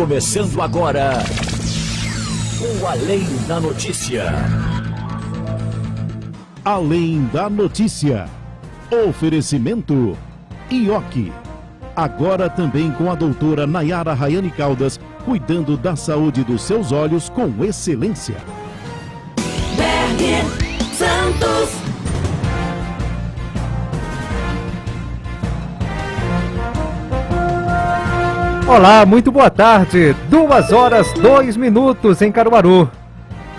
Começando agora, o Além da Notícia. Além da Notícia. Oferecimento Ioki. Agora também com a doutora Nayara Rayane Caldas, cuidando da saúde dos seus olhos com excelência. Berg Santos. Olá, muito boa tarde. 2h02 em Caruaru.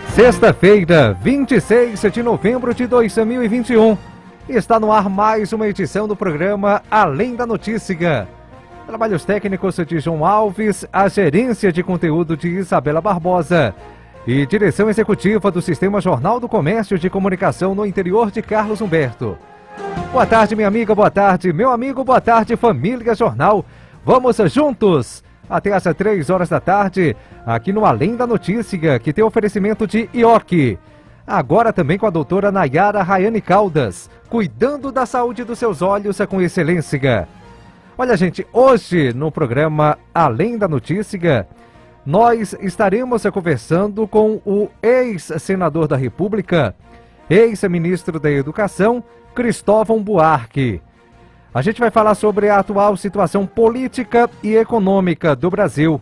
Sexta-feira, 26 de novembro de 2021. Está no ar mais uma edição do programa Além da Notícia. Trabalhos técnicos de João Alves, a gerência de conteúdo de Isabela Barbosa e direção executiva do Sistema Jornal do Comércio de Comunicação no interior de Carlos Humberto. Boa tarde, minha amiga, boa tarde, meu amigo, boa tarde, família Jornal. Vamos juntos até às 3 horas da tarde, aqui no Além da Notícia, que tem oferecimento de Ioki. Agora também com a doutora Nayara Rayane Caldas, cuidando da saúde dos seus olhos com excelência. Olha, gente, hoje no programa Além da Notícia, nós estaremos conversando com o ex-senador da República, ex-ministro da Educação, Cristóvão Buarque. A gente vai falar sobre a atual situação política e econômica do Brasil.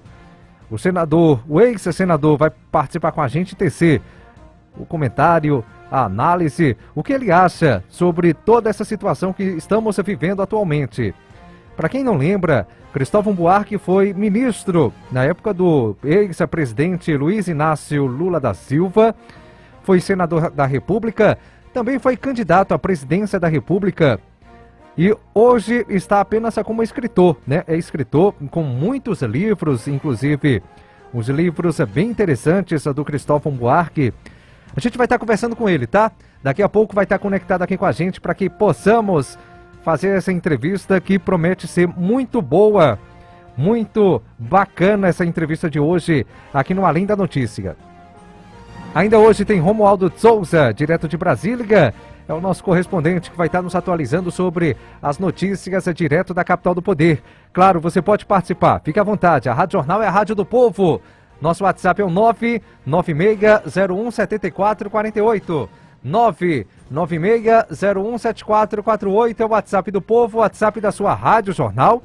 O ex-senador vai participar com a gente e tecer o comentário, a análise, o que ele acha sobre toda essa situação que estamos vivendo atualmente. Para quem não lembra, Cristóvão Buarque foi ministro na época do ex-presidente Luiz Inácio Lula da Silva, foi senador da República, também foi candidato à presidência da República. E hoje está apenas como escritor, né? É escritor com muitos livros, inclusive uns livros bem interessantes do Cristóvão Buarque. A gente vai estar conversando com ele, tá? Daqui a pouco vai estar conectado aqui com a gente para que possamos fazer essa entrevista que promete ser muito boa, muito bacana essa entrevista de hoje aqui no Além da Notícia. Ainda hoje tem Romualdo Souza, direto de Brasília. É o nosso correspondente que vai estar nos atualizando sobre as notícias direto da capital do poder. Claro, você pode participar, fique à vontade. A Rádio Jornal é a rádio do povo. Nosso WhatsApp é o 996017448. 996017448 é o WhatsApp do povo, o WhatsApp da sua Rádio Jornal.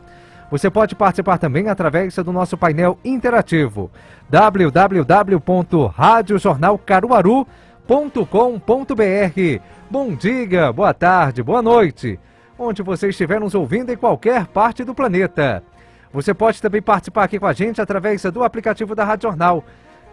Você pode participar também através do nosso painel interativo www.radiojornalcaruaru.com.br. Bom dia, boa tarde, boa noite, onde você estiver nos ouvindo em qualquer parte do planeta. Você pode também participar aqui com a gente através do aplicativo da Rádio Jornal.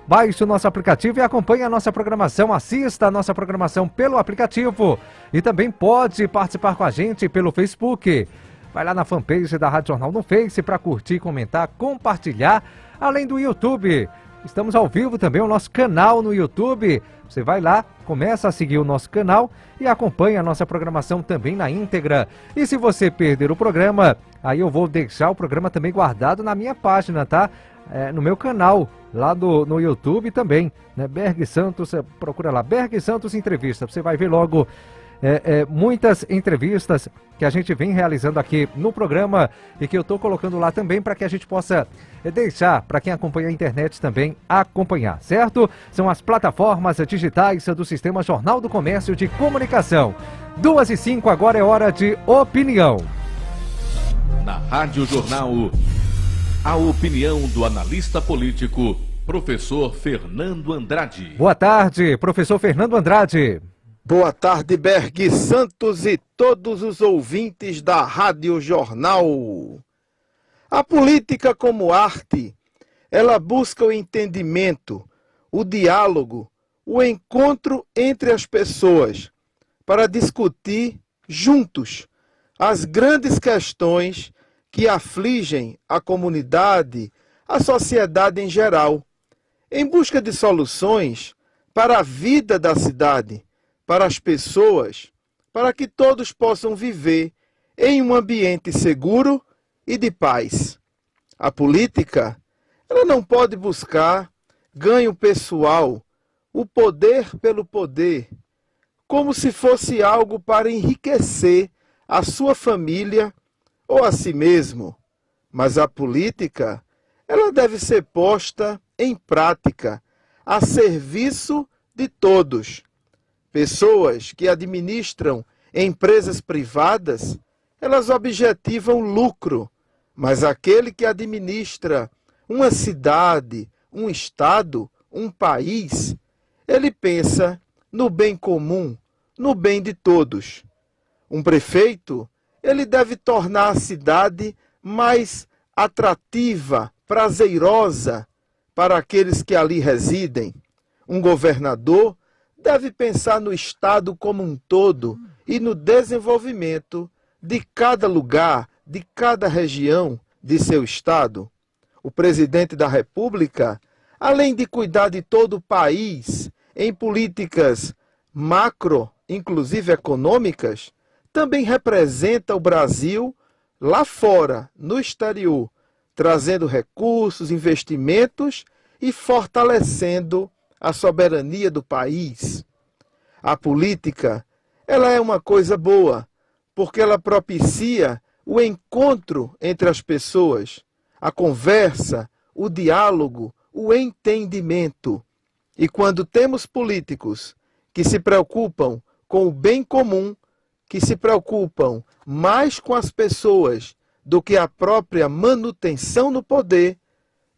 Baixe o nosso aplicativo e acompanhe a nossa programação, assista a nossa programação pelo aplicativo e também pode participar com a gente pelo Facebook. Vai lá na fanpage da Rádio Jornal no Face para curtir, comentar, compartilhar, além do YouTube. Estamos ao vivo também, o nosso canal no YouTube. Você vai lá, começa a seguir o nosso canal e acompanha a nossa programação também na íntegra. E se você perder o programa, aí eu vou deixar o programa também guardado na minha página, tá? No meu canal, lá no YouTube também, né? Berg Santos, procura lá, Berg Santos Entrevista. Você vai ver logo muitas entrevistas que a gente vem realizando aqui no programa e que eu estou colocando lá também para que a gente possa deixar para quem acompanha a internet também acompanhar, certo? São as plataformas digitais do Sistema Jornal do Comércio de Comunicação. 2h05, agora é hora de opinião. Na Rádio Jornal, a opinião do analista político, professor Fernando Andrade. Boa tarde, professor Fernando Andrade. Boa tarde, Berg Santos e todos os ouvintes da Rádio Jornal. A política como arte, ela busca o entendimento, o diálogo, o encontro entre as pessoas para discutir juntos as grandes questões que afligem a comunidade, a sociedade em geral, em busca de soluções para a vida da cidade, para as pessoas, para que todos possam viver em um ambiente seguro e de paz. A política, ela não pode buscar ganho pessoal, o poder pelo poder, como se fosse algo para enriquecer a sua família ou a si mesmo. Mas a política, ela deve ser posta em prática, a serviço de todos. Pessoas que administram empresas privadas, elas objetivam lucro, mas aquele que administra uma cidade, um estado, um país, ele pensa no bem comum, no bem de todos. Um prefeito, ele deve tornar a cidade mais atrativa, prazerosa para aqueles que ali residem. Um governador deve pensar no estado como um todo e no desenvolvimento de cada lugar, de cada região de seu estado. O presidente da República, além de cuidar de todo o país em políticas macro, inclusive econômicas, também representa o Brasil lá fora, no exterior, trazendo recursos, investimentos e fortalecendo a soberania do país. A política, ela é uma coisa boa, porque ela propicia o encontro entre as pessoas, a conversa, o diálogo, o entendimento. E quando temos políticos que se preocupam com o bem comum, que se preocupam mais com as pessoas do que a própria manutenção no poder,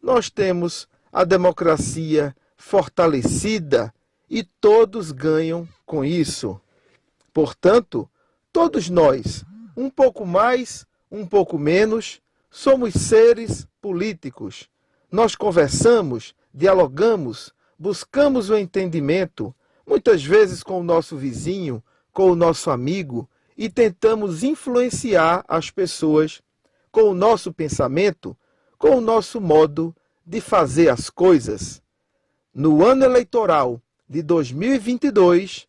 nós temos a democracia fortalecida e todos ganham com isso. Portanto, todos nós, um pouco mais, um pouco menos, somos seres políticos. Nós conversamos, dialogamos, buscamos o entendimento, muitas vezes com o nosso vizinho, com o nosso amigo, e tentamos influenciar as pessoas com o nosso pensamento, com o nosso modo de fazer as coisas. No ano eleitoral de 2022,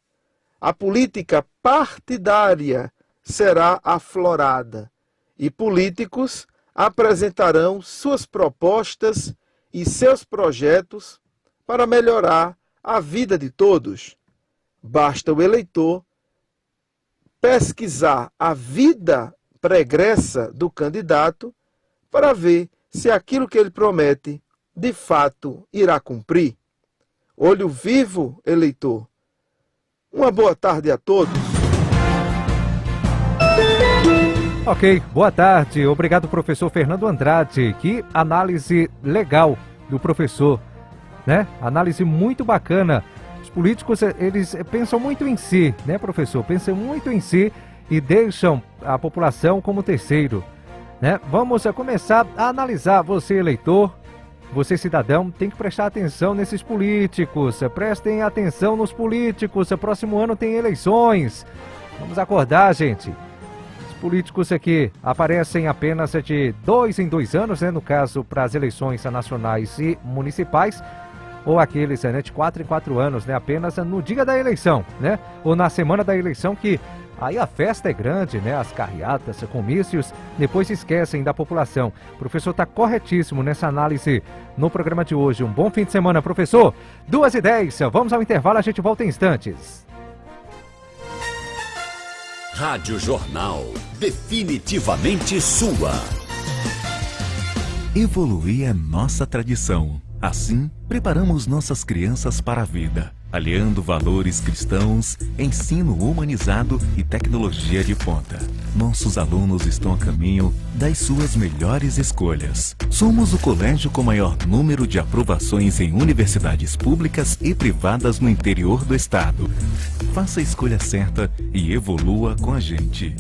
a política partidária será aflorada e políticos apresentarão suas propostas e seus projetos para melhorar a vida de todos. Basta o eleitor pesquisar a vida pregressa do candidato para ver se aquilo que ele promete de fato irá cumprir. Olho vivo, eleitor. Uma boa tarde a todos. Ok, boa tarde. Obrigado, professor Fernando Andrade. Que análise legal do professor, né? Análise muito bacana. Os políticos, eles pensam muito em si, né, professor? Pensam muito em si e deixam a população como terceiro, né? Vamos começar a analisar. Você, eleitor, você, cidadão, tem que prestar atenção nesses políticos. Prestem atenção nos políticos. Próximo ano tem eleições. Vamos acordar, gente. Os políticos aqui aparecem apenas de 2 em 2 anos, né? No caso, para as eleições nacionais e municipais. Ou aqueles, né, de 4 em 4 anos, né? Apenas no dia da eleição, né? Ou na semana da eleição, que aí a festa é grande, né? As carreatas, comícios, depois esquecem da população. O professor está corretíssimo nessa análise no programa de hoje. Um bom fim de semana, professor. 2h10, vamos ao intervalo, a gente volta em instantes. Rádio Jornal, definitivamente sua. Evoluir é nossa tradição. Assim, preparamos nossas crianças para a vida, aliando valores cristãos, ensino humanizado e tecnologia de ponta. Nossos alunos estão a caminho das suas melhores escolhas. Somos o colégio com maior número de aprovações em universidades públicas e privadas no interior do estado. Faça a escolha certa e evolua com a gente.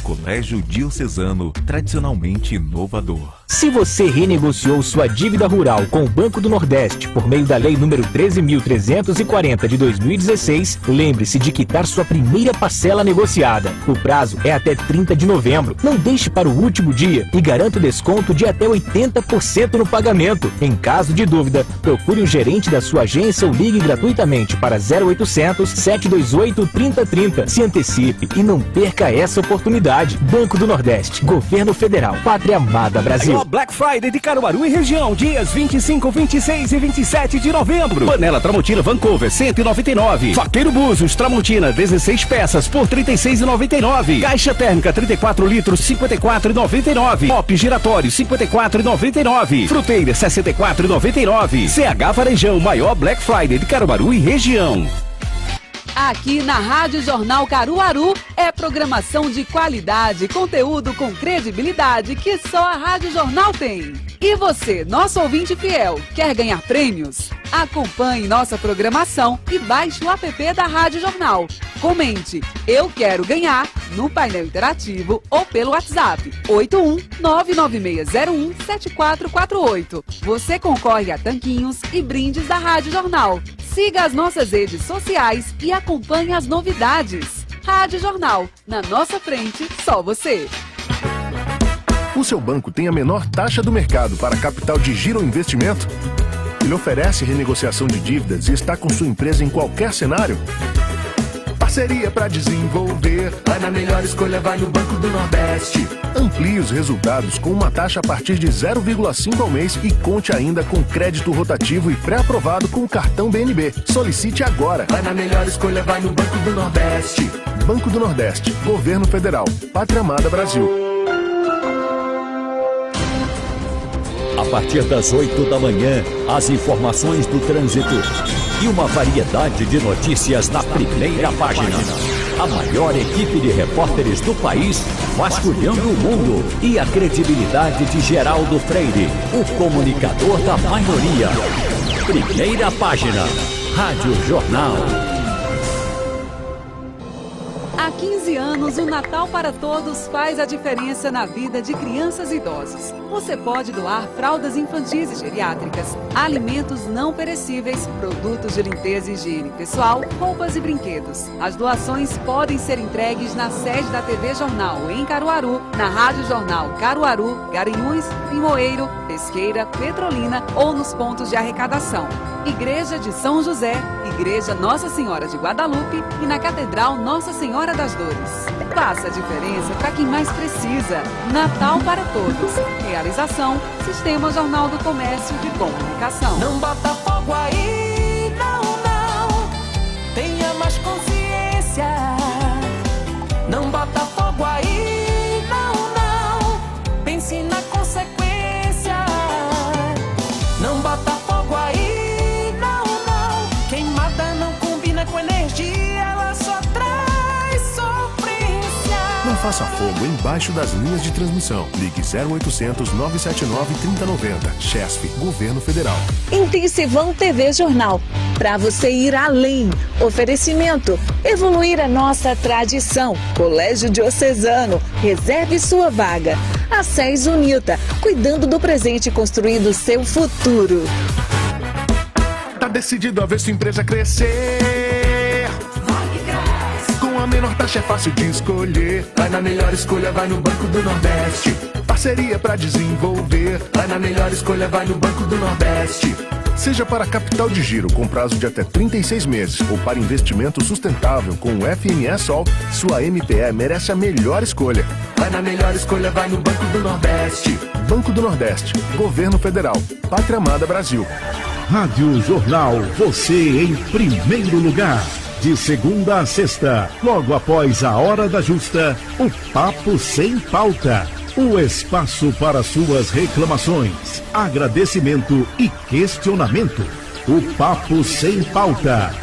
Colégio Diocesano, tradicionalmente inovador. Se você renegociou sua dívida rural com o Banco do Nordeste por meio da Lei nº 13.340 de 2016, lembre-se de quitar sua primeira parcela negociada. O prazo é até 30 de novembro. Não deixe para o último dia e garanta o desconto de até 80% no pagamento. Em caso de dúvida, procure o gerente da sua agência ou ligue gratuitamente para 0800 728 3030. Se antecipe e não perca essa oportunidade. Banco do Nordeste, Governo Federal, Pátria Amada Brasil. Maior Black Friday de Caruaru e região, dias 25, 26 e 27 de novembro. Panela Tramontina Vancouver, 199. Faqueiro Búzios Tramontina, 16 peças por 36,99. Caixa térmica 34 litros, 54,99. Pop giratório, 54,99. Fruteira, 64,99. CH Varejão, maior Black Friday de Caruaru e região. Aqui na Rádio Jornal Caruaru é programação de qualidade, conteúdo com credibilidade que só a Rádio Jornal tem. E você, nosso ouvinte fiel, quer ganhar prêmios? Acompanhe nossa programação e baixe o app da Rádio Jornal. Comente "Eu quero ganhar" no painel interativo ou pelo WhatsApp 81-99601-7448. Você concorre a tanquinhos e brindes da Rádio Jornal. Siga as nossas redes sociais e acompanhe as novidades. Rádio Jornal, na nossa frente, só você. O seu banco tem a menor taxa do mercado para capital de giro ou investimento? Ele oferece renegociação de dívidas e está com sua empresa em qualquer cenário? Parceria para desenvolver. Vai na melhor escolha, vai no Banco do Nordeste. Amplie os resultados com uma taxa a partir de 0,5 ao mês e conte ainda com crédito rotativo e pré-aprovado com o cartão BNB. Solicite agora. Vai na melhor escolha, vai no Banco do Nordeste. Banco do Nordeste, Governo Federal, Pátria Amada Brasil. A partir das 8 da manhã, as informações do trânsito e uma variedade de notícias na primeira página. A maior equipe de repórteres do país, vasculhando o mundo, e a credibilidade de Geraldo Freire, o comunicador da maioria. Primeira página, Rádio Jornal. Há 15 anos, o Natal para Todos faz a diferença na vida de crianças e idosos. Você pode doar fraldas infantis e geriátricas, alimentos não perecíveis, produtos de limpeza e higiene pessoal, roupas e brinquedos. As doações podem ser entregues na sede da TV Jornal em Caruaru, na Rádio Jornal Caruaru, Garanhuns, Limoeiro, Pesqueira, Petrolina ou nos pontos de arrecadação. Igreja de São José, Igreja Nossa Senhora de Guadalupe e na Catedral Nossa Senhora das Dores. Faça a diferença para quem mais precisa. Natal para todos. Realização, Sistema Jornal do Comércio de Comunicação. Não bota fogo aí, não, não. Tenha mais consciência. Não bota fogo aí, não, não. Pense na consequência. Não bota fogo aí, não, não. Queimada não combina com energia, ela só traz sofrência. Não faça fogo embaixo das linhas de transmissão. Ligue 0800 979 3090. Chesf, Governo Federal. Intensivão TV Jornal. Para você ir além. Oferecimento. Evoluir a nossa tradição. Colégio Diocesano. Reserve sua vaga. A SES Unita. Cuidando do presente e construindo seu futuro. Tá decidido a ver sua empresa crescer. Com a menor taxa é fácil de escolher. Vai na melhor escolha, vai no Banco do Nordeste. Parceria para desenvolver. Vai na melhor escolha, vai no Banco do Nordeste. Seja para capital de giro com prazo de até 36 meses ou para investimento sustentável com o FNE Sol, sua MPE merece a melhor escolha. Vai na melhor escolha, vai no Banco do Nordeste. Banco do Nordeste, Governo Federal, Pátria Amada Brasil. Rádio Jornal, você em primeiro lugar. De segunda a sexta, logo após a hora da justa, o Papo Sem Pauta. O espaço para suas reclamações, agradecimento e questionamento. O Papo Sem Pauta.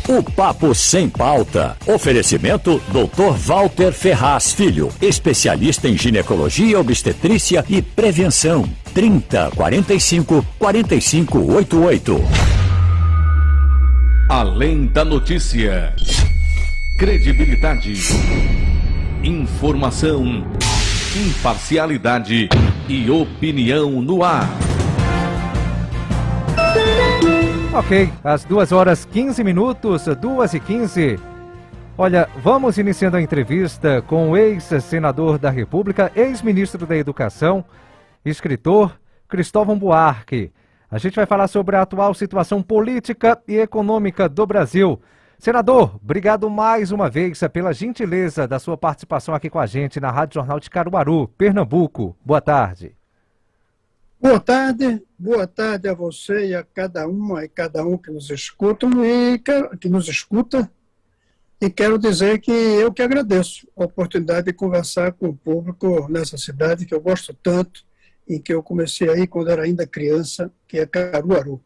O Papo Sem Pauta. Oferecimento Dr. Walter Ferraz Filho, especialista em ginecologia, obstetrícia e prevenção. 30 45 45 88. Além da notícia, credibilidade, informação, imparcialidade e opinião no ar. Ok, às 2h15, 2h15. Olha, vamos iniciando a entrevista com o ex-senador da República, ex-ministro da Educação, escritor Cristóvão Buarque. A gente vai falar sobre a atual situação política e econômica do Brasil. Senador, obrigado mais uma vez pela gentileza da sua participação aqui com a gente na Rádio Jornal de Caruaru, Pernambuco. Boa tarde. boa tarde a você e a cada uma e cada um que nos escutam que nos escuta. E quero dizer que eu que agradeço a oportunidade de conversar com o público nessa cidade que eu gosto tanto e que eu comecei aí quando era ainda criança, que é Caruaru.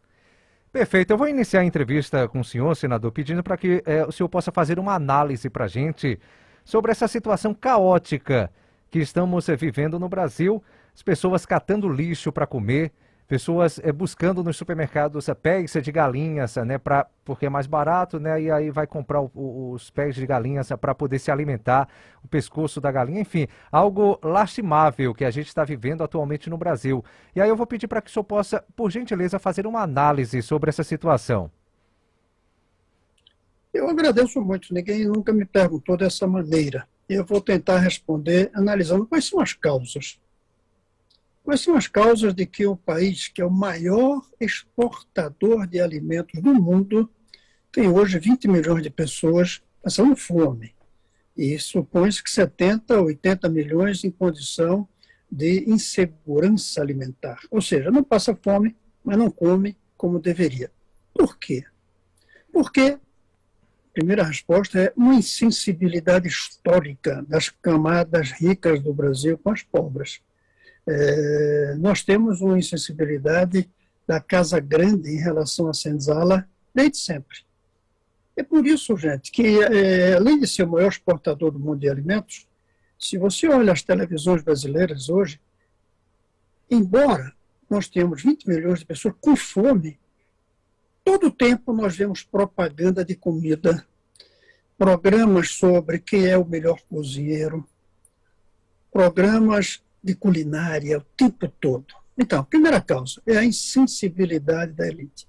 Perfeito. Eu vou iniciar a entrevista com o senhor, senador, pedindo para que o senhor possa fazer uma análise para a gente sobre essa situação caótica que estamos vivendo no Brasil. As pessoas catando lixo para comer, pessoas buscando nos supermercados pés de galinhas, né, porque é mais barato, né, e aí vai comprar os pés de galinhas para poder se alimentar, o pescoço da galinha, enfim, algo lastimável que a gente está vivendo atualmente no Brasil. E aí eu vou pedir para que o senhor possa, por gentileza, fazer uma análise sobre essa situação. Eu agradeço muito, ninguém nunca me perguntou dessa maneira. Eu vou tentar responder analisando quais são as causas. Quais são as causas de que o país, que é o maior exportador de alimentos do mundo, tem hoje 20 milhões de pessoas passando fome? E supõe-se que 70, 80 milhões em condição de insegurança alimentar. Ou seja, não passa fome, mas não come como deveria. Por quê? Porque, a primeira resposta é uma insensibilidade histórica das camadas ricas do Brasil com as pobres. Nós temos uma insensibilidade da Casa Grande em relação à senzala desde sempre. É por isso, gente, que além de ser o maior exportador do mundo de alimentos, se você olha as televisões brasileiras hoje, embora nós tenhamos 20 milhões de pessoas com fome, todo o tempo nós vemos propaganda de comida, programas sobre quem é o melhor cozinheiro, programas de culinária o tempo todo. Então, primeira causa é a insensibilidade da elite.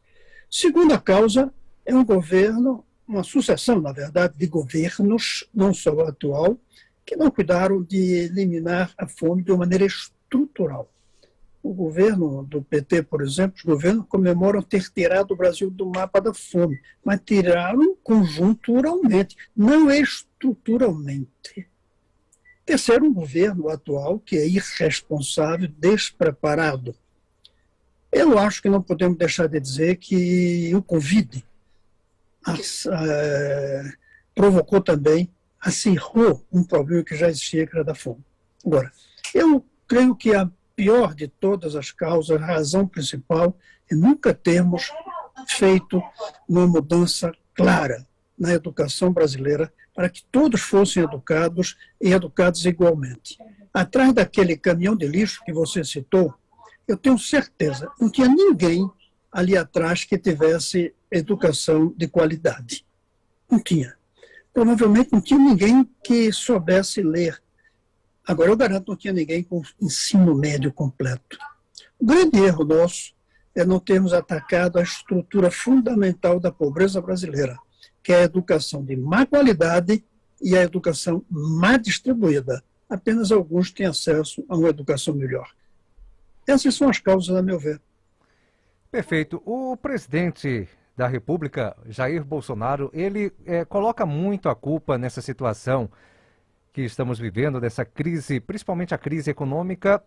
Segunda causa é um governo, uma sucessão, na verdade, de governos, não só o atual, que não cuidaram de eliminar a fome de uma maneira estrutural. O governo do PT, por exemplo, os governos comemoram ter tirado o Brasil do mapa da fome, mas tiraram conjunturalmente, não estruturalmente. Terceiro, um governo atual que é irresponsável, despreparado. Eu acho que não podemos deixar de dizer que o Covid provocou também, acirrou um problema que já existia, que era da fome. Agora, eu creio que a pior de todas as causas, a razão principal, é nunca termos feito uma mudança clara na educação brasileira para que todos fossem educados e educados igualmente. Atrás daquele caminhão de lixo que você citou, eu tenho certeza, não tinha ninguém ali atrás que tivesse educação de qualidade. Não tinha. Provavelmente não tinha ninguém que soubesse ler. Agora, eu garanto, não tinha ninguém com ensino médio completo. O grande erro nosso é não termos atacado a estrutura fundamental da pobreza brasileira, que é a educação de má qualidade e a educação má distribuída. Apenas alguns têm acesso a uma educação melhor. Essas são as causas, a meu ver. Perfeito. O presidente da República, Jair Bolsonaro, ele coloca muito a culpa nessa situação que estamos vivendo, dessa crise, principalmente a crise econômica,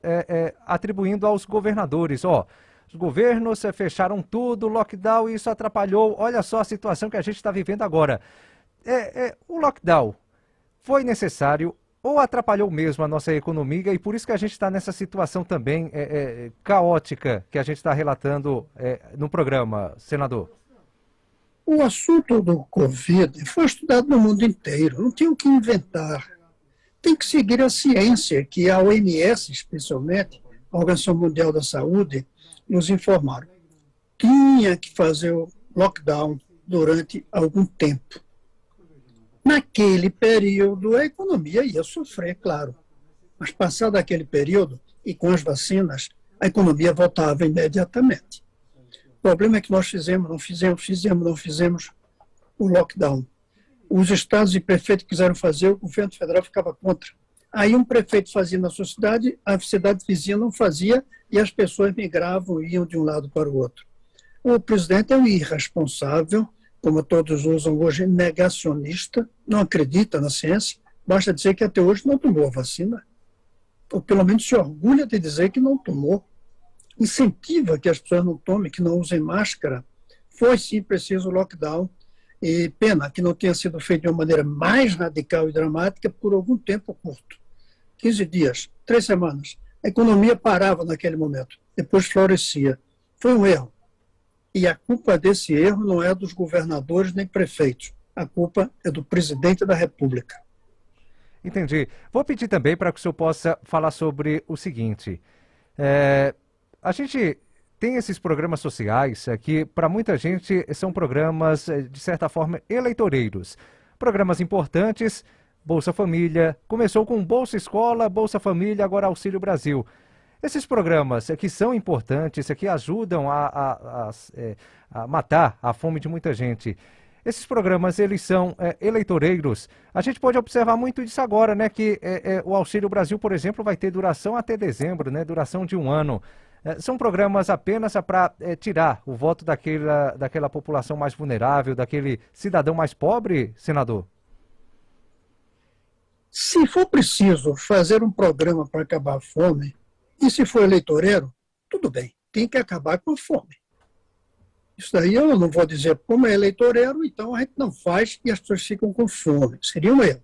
atribuindo aos governadores. Os governos fecharam tudo, lockdown, e isso atrapalhou. Olha só a situação que a gente está vivendo agora. O lockdown foi necessário ou atrapalhou mesmo a nossa economia, e por isso que a gente está nessa situação também caótica que a gente está relatando no programa, senador? O assunto do Covid foi estudado no mundo inteiro, não tinha o que inventar. Tem que seguir a ciência, que a OMS, especialmente, a Organização Mundial da Saúde, nos informaram. Tinha que fazer o lockdown durante algum tempo. Naquele período, a economia ia sofrer, claro. Mas passado aquele período, e com as vacinas, a economia voltava imediatamente. O problema é que nós não fizemos o lockdown. Os estados e prefeitos quiseram fazer, o governo federal ficava contra. Aí um prefeito fazia na sua cidade, a cidade vizinha não fazia, e as pessoas migravam e iam de um lado para o outro. O presidente é um irresponsável, como todos usam hoje, negacionista, não acredita na ciência, basta dizer que até hoje não tomou a vacina, ou pelo menos se orgulha de dizer que não tomou. incentiva que as pessoas não tomem, que não usem máscara, foi sim preciso o lockdown. E pena que não tenha sido feito de uma maneira mais radical e dramática por algum tempo curto. 15 dias, 3 semanas. A economia parava naquele momento, depois florescia. Foi um erro. E a culpa desse erro não é dos governadores nem prefeitos. A culpa é do presidente da República. Entendi. Vou pedir também para que o senhor possa falar sobre o seguinte. A gente tem esses programas sociais que, para muita gente, são programas, de certa forma, eleitoreiros. Programas importantes, Bolsa Família, começou com Bolsa Escola, Bolsa Família, agora Auxílio Brasil. Esses programas que são importantes, que ajudam a matar a fome de muita gente, esses programas, eles são eleitoreiros. A gente pode observar muito disso agora, né? Que o Auxílio Brasil, por exemplo, vai ter duração até dezembro, né? Duração de 1 ano. São programas apenas para tirar o voto daquela população mais vulnerável, daquele cidadão mais pobre, senador? Se for preciso fazer um programa para acabar a fome, e se for eleitoreiro, tudo bem, tem que acabar com a fome. Isso daí eu não vou dizer como é eleitoreiro, então a gente não faz e as pessoas ficam com fome. Seria um erro.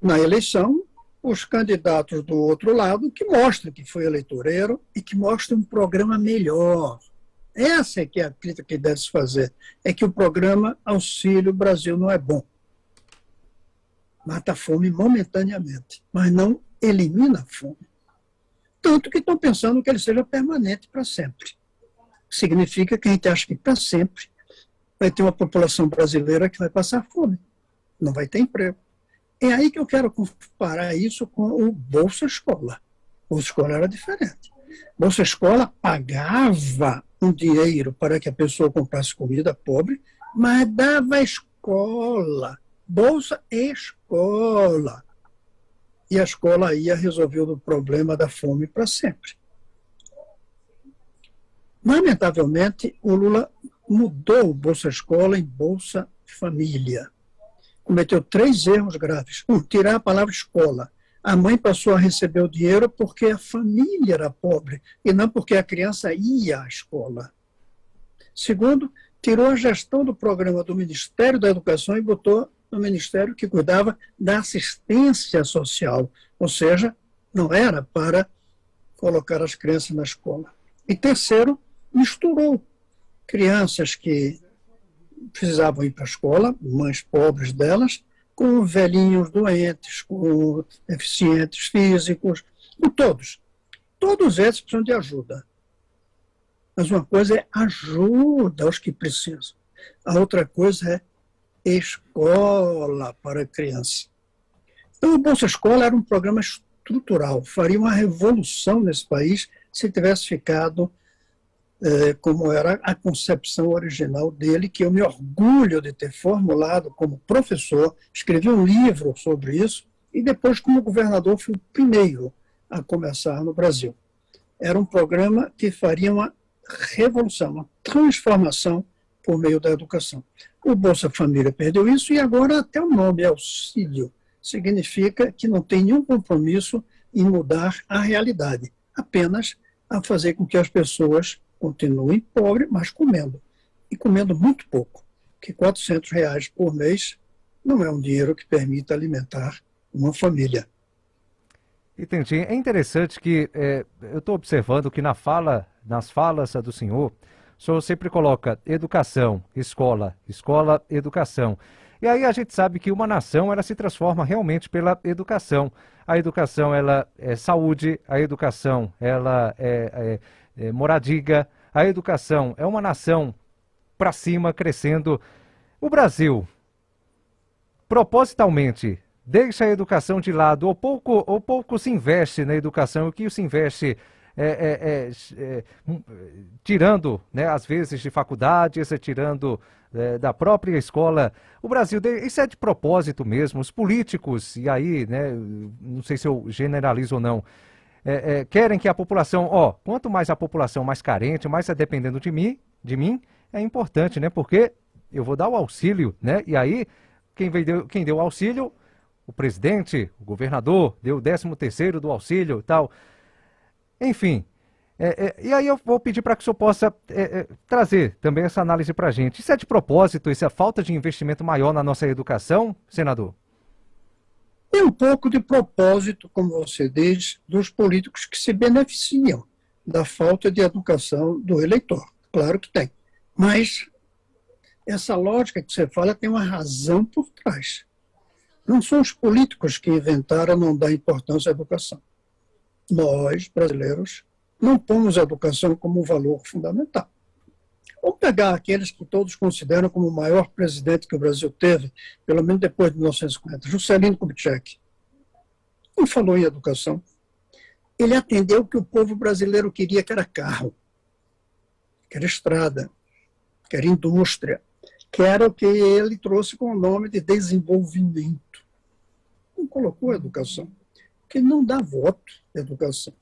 Na eleição, os candidatos do outro lado que mostrem que foi eleitoreiro e que mostrem um programa melhor. Essa é que é a crítica que deve se fazer. É que o programa Auxílio Brasil não é bom. Mata a fome momentaneamente, mas não elimina a fome. Tanto que estão pensando que ele seja permanente para sempre. Significa que a gente acha que para sempre vai ter uma população brasileira que vai passar fome, não vai ter emprego. É aí que eu quero comparar isso com o Bolsa Escola. Bolsa Escola era diferente. Bolsa Escola pagava um dinheiro para que a pessoa comprasse comida pobre, mas dava escola. Bolsa Escola. E a escola ia resolver o problema da fome para sempre. Lamentavelmente, o Lula mudou o Bolsa Escola em Bolsa Família. Cometeu 3 erros graves. 1, tirar a palavra escola. A mãe passou a receber o dinheiro porque a família era pobre e não porque a criança ia à escola. 2, tirou a gestão do programa do Ministério da Educação e botou no Ministério que cuidava da assistência social. Ou seja, não era para colocar as crianças na escola. E 3, misturou crianças que precisavam ir para a escola, mães pobres delas, com velhinhos doentes, com deficientes físicos, com todos. Todos esses precisam de ajuda. Mas uma coisa é ajuda aos que precisam. A outra coisa é escola para a criança. Então, o Bolsa Escola era um programa estrutural, faria uma revolução nesse país se tivesse ficado como era a concepção original dele, que eu me orgulho de ter formulado como professor, escrevi um livro sobre isso, e depois, como governador, fui o primeiro a começar no Brasil. Era um programa que faria uma revolução, uma transformação por meio da educação. O Bolsa Família perdeu isso e agora até o nome auxílio significa que não tem nenhum compromisso em mudar a realidade, apenas a fazer com que as pessoas continuem pobres, mas comendo. E comendo muito pouco, porque R$400 por mês não é um dinheiro que permita alimentar uma família. Entendi. É interessante que eu estou observando que nas falas do senhor, o senhor sempre coloca educação, escola, escola, educação. E aí a gente sabe que uma nação, ela se transforma realmente pela educação. A educação, ela é saúde, a educação, ela é moradia, a educação é uma nação para cima, crescendo. O Brasil, propositalmente, deixa a educação de lado, ou pouco se investe na educação, o que se investe tirando, né, às vezes, de faculdades, tirando da própria escola. O Brasil, isso é de propósito mesmo, os políticos, e aí, né, não sei se eu generalizo ou não, querem que a população, quanto mais a população mais carente, mais dependendo de mim, é importante, né, porque eu vou dar o auxílio, né, e aí, quem deu o auxílio, o presidente, o governador, deu o 13º do auxílio e tal. Enfim, E aí eu vou pedir para que o senhor possa trazer também essa análise para a gente. Isso é de propósito, isso é falta de investimento maior na nossa educação, senador? Tem um pouco de propósito, como você diz, dos políticos que se beneficiam da falta de educação do eleitor. Claro que tem. Mas essa lógica que você fala tem uma razão por trás. Não são os políticos que inventaram não dar importância à educação. Nós, brasileiros, não pomos a educação como um valor fundamental. Vamos pegar aqueles que todos consideram como o maior presidente que o Brasil teve, pelo menos depois de 1950, Juscelino Kubitschek. Não falou em educação. Ele atendeu o que o povo brasileiro queria, que era carro, que era estrada, que era indústria, que era o que ele trouxe com o nome de desenvolvimento. Não colocou educação, porque não dá voto à educação.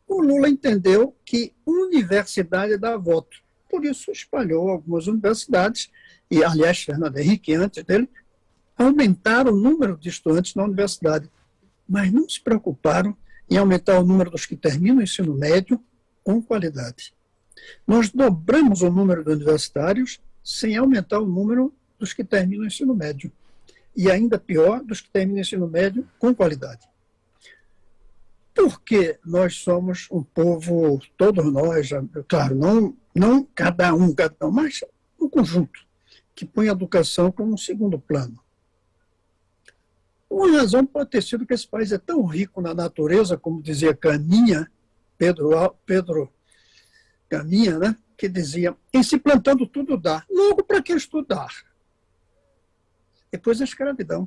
O Lula entendeu que universidade dá voto. Por isso espalhou algumas universidades, e, aliás, Fernando Henrique, antes dele, aumentaram o número de estudantes na universidade, mas não se preocuparam em aumentar o número dos que terminam o ensino médio com qualidade. Nós dobramos o número de universitários sem aumentar o número dos que terminam o ensino médio. E ainda pior, dos que terminam o ensino médio com qualidade. Porque nós somos um povo, todos nós, claro, não cada um, mas um conjunto, que põe a educação como um segundo plano. Uma razão pode ter sido que esse país é tão rico na natureza, como dizia Caminha, Pedro Caminha, né, que dizia, em se plantando tudo dá. Logo, para que estudar? Depois a escravidão.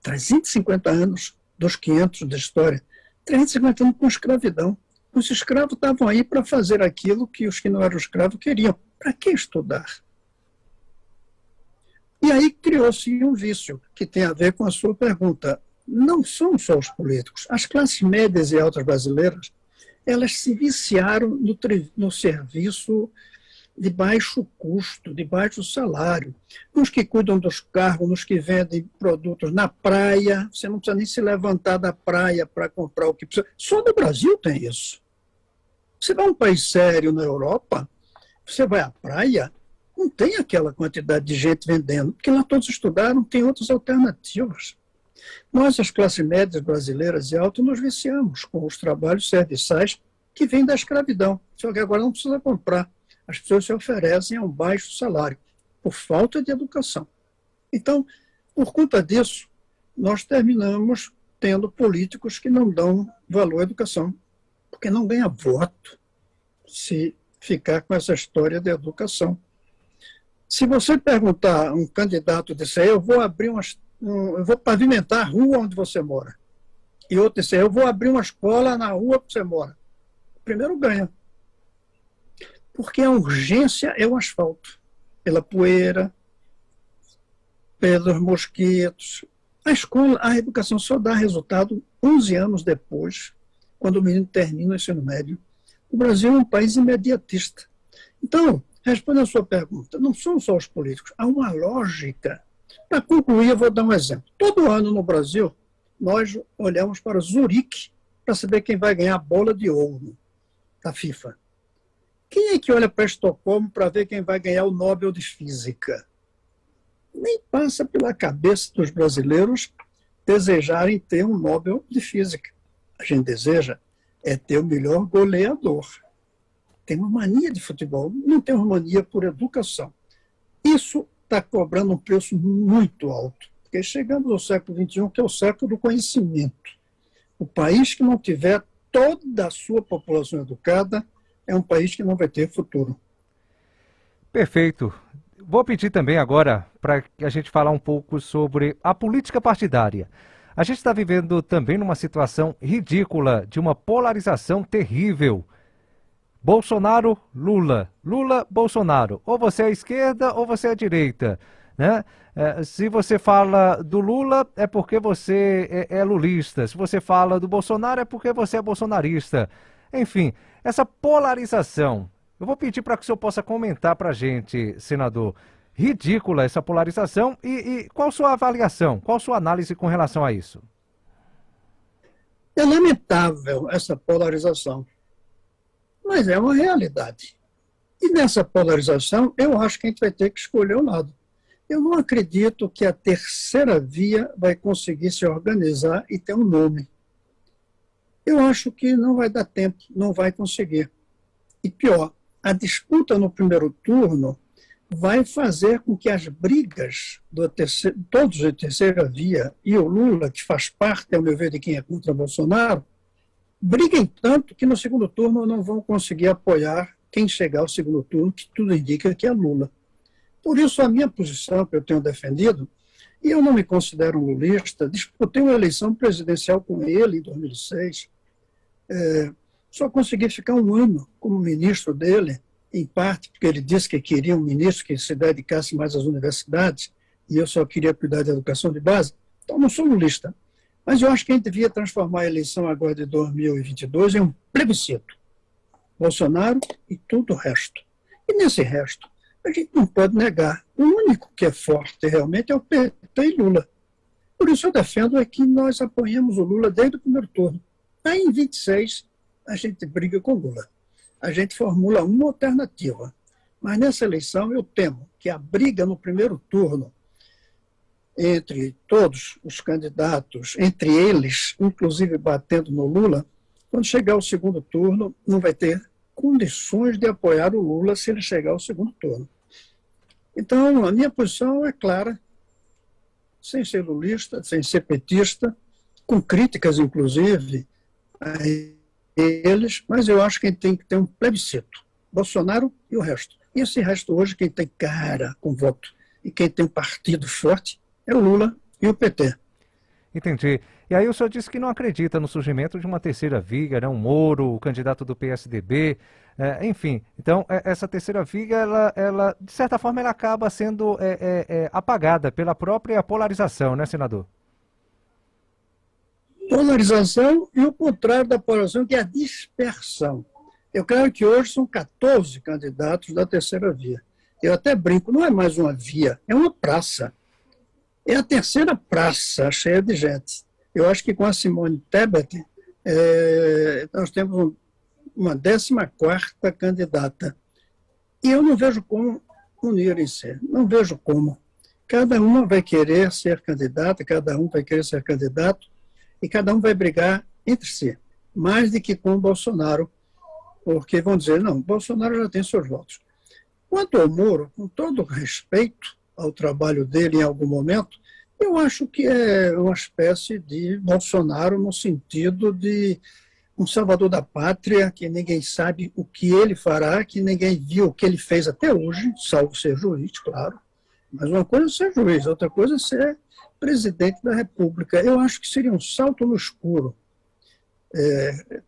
350 anos dos 500 da história. 350 anos com escravidão. Os escravos estavam aí para fazer aquilo que os que não eram escravos queriam. Para que estudar? E aí criou-se um vício, que tem a ver com a sua pergunta. Não são só os políticos. As classes médias e altas brasileiras, elas se viciaram no serviço de baixo custo, de baixo salário. Nos que cuidam dos carros, nos que vendem produtos na praia, você não precisa nem se levantar da praia para comprar o que precisa. Só no Brasil tem isso. Você vai a um país sério na Europa, você vai à praia, não tem aquela quantidade de gente vendendo, porque lá todos estudaram, tem outras alternativas. Nós, as classes médias brasileiras e altas, nos viciamos com os trabalhos serviçais que vêm da escravidão. Só que agora não precisa comprar. As pessoas se oferecem a um baixo salário, por falta de educação. Então, por conta disso, nós terminamos tendo políticos que não dão valor à educação, porque não ganha voto se ficar com essa história de educação. Se você perguntar a um candidato disser, eu vou pavimentar a rua onde você mora, e outro disser, eu vou abrir uma escola na rua que você mora, o primeiro ganha. Porque a urgência é o asfalto, pela poeira, pelos mosquitos. A educação só dá resultado 11 anos depois, quando o menino termina o ensino médio. O Brasil é um país imediatista. Então, respondendo a sua pergunta, não são só os políticos, há uma lógica. Para concluir, eu vou dar um exemplo. Todo ano no Brasil, nós olhamos para Zurique para saber quem vai ganhar a bola de ouro da FIFA. Quem é que olha para Estocolmo para ver quem vai ganhar o Nobel de Física? Nem passa pela cabeça dos brasileiros desejarem ter um Nobel de Física. A gente deseja é ter o melhor goleador. Tem uma mania de futebol, não tem uma mania por educação. Isso está cobrando um preço muito alto, porque chegamos ao século XXI, que é o século do conhecimento. O país que não tiver toda a sua população educada é um país que não vai ter futuro. Perfeito. Vou pedir também agora para a gente falar um pouco sobre a política partidária. A gente está vivendo também numa situação ridícula, de uma polarização terrível. Bolsonaro, Lula. Lula, Bolsonaro. Ou você é à esquerda ou você é à direita, né? Se você fala do Lula, é porque você é lulista. Se você fala do Bolsonaro, é porque você é bolsonarista. Enfim, essa polarização. Eu vou pedir para que o senhor possa comentar para a gente, senador. Ridícula essa polarização e qual sua avaliação, qual sua análise com relação a isso? É lamentável essa polarização. mas é uma realidade. E nessa polarização, eu acho que a gente vai ter que escolher um lado. Eu não acredito que a terceira via vai conseguir se organizar e ter um nome. Eu acho que não vai dar tempo, não vai conseguir. E pior, a disputa no primeiro turno vai fazer com que as brigas todos de terceira via e o Lula, que faz parte, ao meu ver, de quem é contra Bolsonaro, briguem tanto que no segundo turno não vão conseguir apoiar quem chegar ao segundo turno, que tudo indica que é Lula. Por isso, a minha posição, que eu tenho defendido, e eu não me considero um lulista, disputei uma eleição presidencial com ele em 2006, só consegui ficar um ano como ministro dele, em parte porque ele disse que queria um ministro que se dedicasse mais às universidades, e eu só queria cuidar da educação de base. Então, não sou lulista. Mas eu acho que a gente devia transformar a eleição agora de 2022 em um plebiscito. Bolsonaro e tudo o resto. E nesse resto, a gente não pode negar. O único que é forte realmente é o PT e Lula. Por isso eu defendo é que nós apoiemos o Lula desde o primeiro turno. Aí em 26 a gente briga com o Lula. A gente formula uma alternativa. Mas nessa eleição eu temo que a briga no primeiro turno entre todos os candidatos, entre eles, inclusive batendo no Lula, quando chegar ao segundo turno, não vai ter condições de apoiar o Lula se ele chegar ao segundo turno. Então, a minha posição é clara, sem ser lulista, sem ser petista, com críticas, inclusive, a eles, mas eu acho que a gente tem que ter um plebiscito. Bolsonaro e o resto. E esse resto hoje, quem tem cara com voto e quem tem partido forte, é o Lula e o PT. Entendi. E aí o senhor disse que não acredita no surgimento de uma terceira via, né? Um Moro, o candidato do PSDB, enfim. Então, essa terceira via, ela, de certa forma, ela acaba sendo apagada pela própria polarização, né, senador? Polarização e o contrário da polarização, que é a dispersão. Eu creio que hoje são 14 candidatos da terceira via. Eu até brinco, não é mais uma via, é uma praça. É a terceira praça cheia de gente. Eu acho que com a Simone Tebet, nós temos uma 14ª candidata. E eu não vejo como unirem-se, não vejo como. Cada uma vai querer ser candidata, cada um vai querer ser candidato, e cada um vai brigar entre si, mais do que com o Bolsonaro, porque vão dizer, não, Bolsonaro já tem seus votos. Quanto ao Moro, com todo respeito ao trabalho dele em algum momento, eu acho que é uma espécie de Bolsonaro no sentido de um salvador da pátria, que ninguém sabe o que ele fará, que ninguém viu o que ele fez até hoje, salvo ser juiz, claro. Mas uma coisa é ser juiz, outra coisa é ser presidente da República. Eu acho que seria um salto no escuro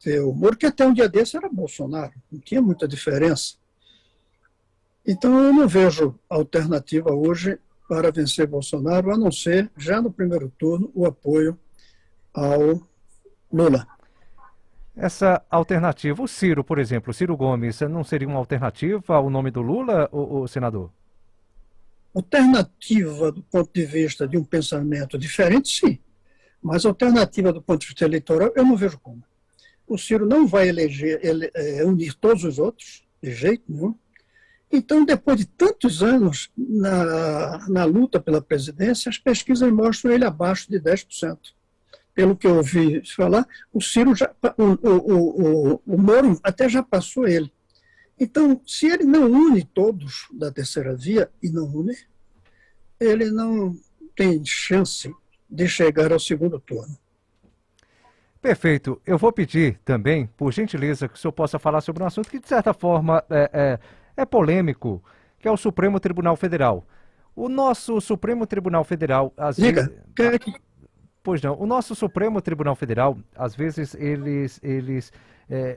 ter o Moro, que até um dia desse era Bolsonaro, não tinha muita diferença. Então, eu não vejo alternativa hoje para vencer Bolsonaro, a não ser, já no primeiro turno, o apoio ao Lula. Essa alternativa, o Ciro, por exemplo, o Ciro Gomes, não seria uma alternativa ao nome do Lula, o senador? Alternativa do ponto de vista de um pensamento diferente, sim. Mas alternativa do ponto de vista eleitoral, eu não vejo como. O Ciro não vai unir todos os outros, de jeito nenhum. Então, depois de tantos anos na luta pela presidência, as pesquisas mostram ele abaixo de 10%. Pelo que eu ouvi falar, o Ciro o Moro até já passou ele. Então, se ele não une todos da terceira via, e não une, ele não tem chance de chegar ao segundo turno. Perfeito. Eu vou pedir também, por gentileza, que o senhor possa falar sobre um assunto que, de certa forma, é polêmico, que é o Supremo Tribunal Federal. O nosso Supremo Tribunal Federal, às vezes... Pois não, o nosso Supremo Tribunal Federal, às vezes, eles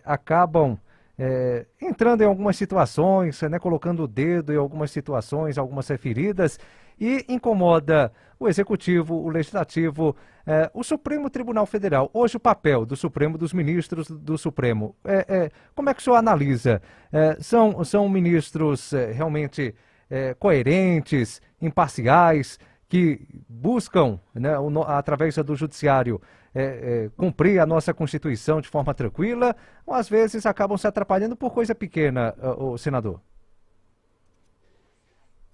acabam entrando em algumas situações, né, colocando o dedo em algumas situações, algumas feridas, e incomoda o Executivo, o Legislativo, o Supremo Tribunal Federal. Hoje o papel do Supremo, dos ministros do Supremo, como é que o senhor analisa? São ministros realmente coerentes, imparciais, que buscam, né, através do judiciário, cumprir a nossa Constituição de forma tranquila, ou às vezes acabam se atrapalhando por coisa pequena, o senador?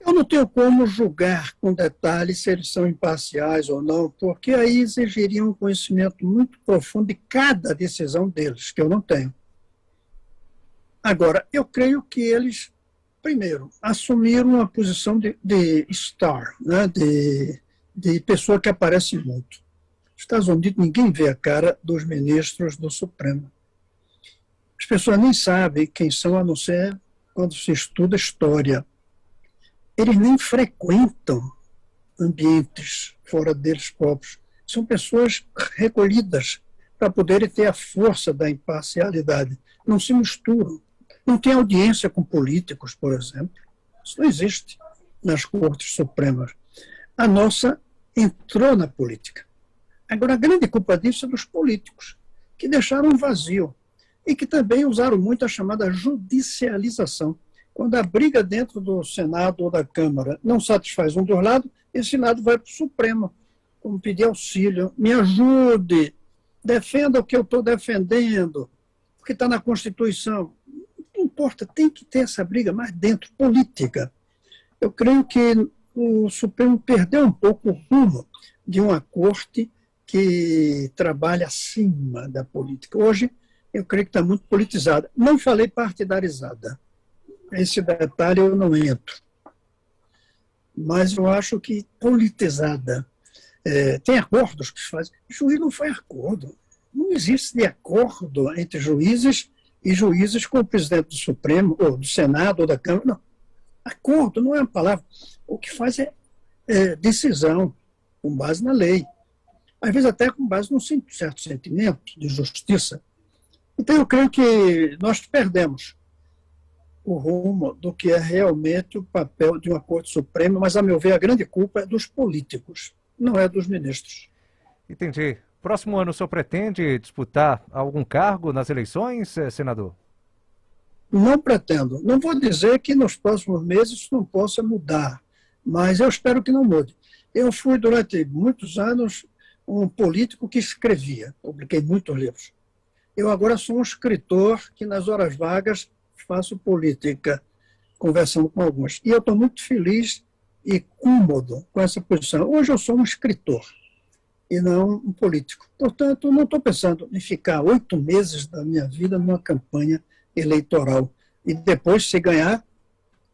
Eu não tenho como julgar com detalhes se eles são imparciais ou não, porque aí exigiria um conhecimento muito profundo de cada decisão deles, que eu não tenho. Agora, eu creio que eles, primeiro, assumiram uma posição de star, né, de pessoa que aparece muito. Nos Estados Unidos, ninguém vê a cara dos ministros do Supremo. As pessoas nem sabem quem são, a não ser quando se estuda história. Eles nem frequentam ambientes fora deles próprios. São pessoas recolhidas para poderem ter a força da imparcialidade. Não se misturam. Não tem audiência com políticos, por exemplo. Isso não existe nas Cortes Supremas. A nossa entrou na política. Agora, a grande culpa disso é dos políticos, que deixaram um vazio e que também usaram muito a chamada judicialização. Quando a briga dentro do Senado ou da Câmara não satisfaz um dos lados, esse lado vai para o Supremo, como pedir auxílio, me ajude, defenda o que eu estou defendendo, porque está na Constituição. Não importa, tem que ter essa briga mais dentro, política. Eu creio que o Supremo perdeu um pouco o rumo de uma corte que trabalha acima da política. Hoje, eu creio que está muito politizada. Não falei partidarizada. Esse detalhe eu não entro. Mas eu acho que politizada. Tem acordos que se fazem. Juiz não faz acordo. Não existe de acordo entre juízes e juízes com o presidente do Supremo, ou do Senado, ou da Câmara. Não. Acordo não é uma palavra. O que faz é decisão, com base na lei. Às vezes até com base num certo sentimento de justiça. Então eu creio que nós perdemos o rumo do que é realmente o papel de uma Corte Suprema, mas, a meu ver, a grande culpa é dos políticos, não é dos ministros. Entendi. Próximo ano, o senhor pretende disputar algum cargo nas eleições, senador? Não pretendo. Não vou dizer que nos próximos meses isso não possa mudar, mas eu espero que não mude. Eu fui, durante muitos anos, um político que escrevia, publiquei muitos livros. Eu agora sou um escritor que, nas horas vagas, faço política, conversando com alguns. E eu estou muito feliz e cômodo com essa posição. Hoje eu sou um escritor e não um político. Portanto, não estou pensando em ficar 8 meses da minha vida numa campanha eleitoral. E depois, se ganhar,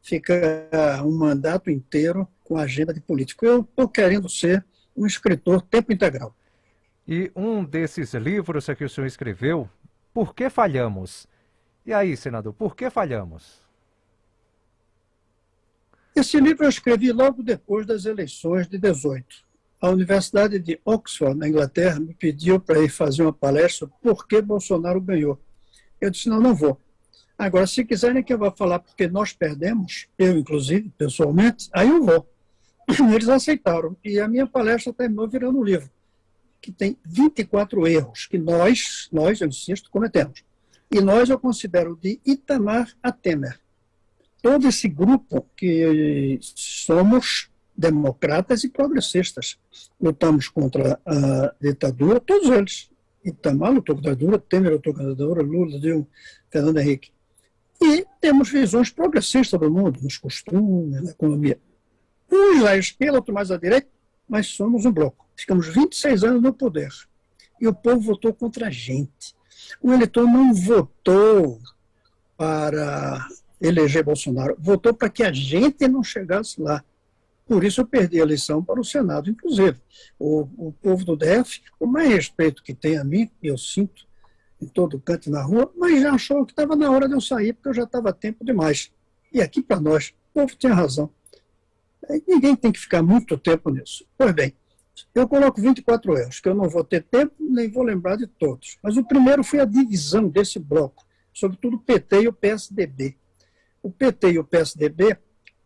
fica um mandato inteiro com a agenda de político. Eu estou querendo ser um escritor tempo integral. E um desses livros que o senhor escreveu, Por que Falhamos? E aí, senador, por que falhamos? Esse livro eu escrevi logo depois das eleições de 18. A Universidade de Oxford, na Inglaterra, me pediu para ir fazer uma palestra por que Bolsonaro ganhou. Eu disse, não vou. Agora, se quiserem que eu vá falar porque nós perdemos, eu, inclusive, pessoalmente, aí eu vou. Eles aceitaram. E a minha palestra terminou virando um livro, que tem 24 erros que nós, eu insisto, cometemos. E nós, eu considero de Itamar a Temer. Todo esse grupo que somos democratas e progressistas. Lutamos contra a ditadura, todos eles. Itamar lutou contra a ditadura, Temer lutou contra a ditadura, Lula, Dilma, Fernando Henrique. E temos visões progressistas do mundo, nos costumes, na economia. Uns à esquerda, outros mais à direita, mas somos um bloco. Ficamos 26 anos no poder. E o povo votou contra a gente. O eleitor não votou para eleger Bolsonaro, votou para que a gente não chegasse lá. Por isso eu perdi a eleição para o Senado, inclusive. O povo do DF, o mais respeito que tem a mim, eu sinto em todo canto e na rua, mas já achou que estava na hora de eu sair, porque eu já estava tempo demais. E aqui para nós, o povo tinha razão. Ninguém tem que ficar muito tempo nisso. Pois bem, eu coloco 24 erros, que eu não vou ter tempo, nem vou lembrar de todos. Mas o primeiro foi a divisão desse bloco, sobretudo o PT e o PSDB. O PT e o PSDB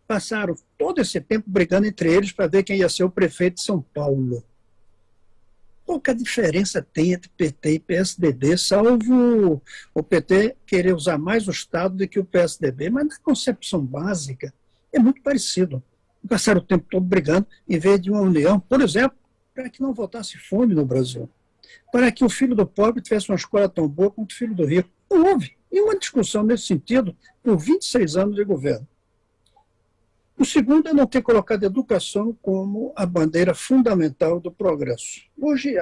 passaram todo esse tempo brigando entre eles para ver quem ia ser o prefeito de São Paulo. Pouca diferença tem entre PT e PSDB, salvo o PT querer usar mais o Estado do que o PSDB, mas na concepção básica é muito parecido. Passaram o tempo todo brigando, em vez de uma união, por exemplo, para que não voltasse fome no Brasil, para que o filho do pobre tivesse uma escola tão boa quanto o filho do rico. Não houve nenhuma discussão nesse sentido por 26 anos de governo. O segundo é não ter colocado a educação como a bandeira fundamental do progresso. Hoje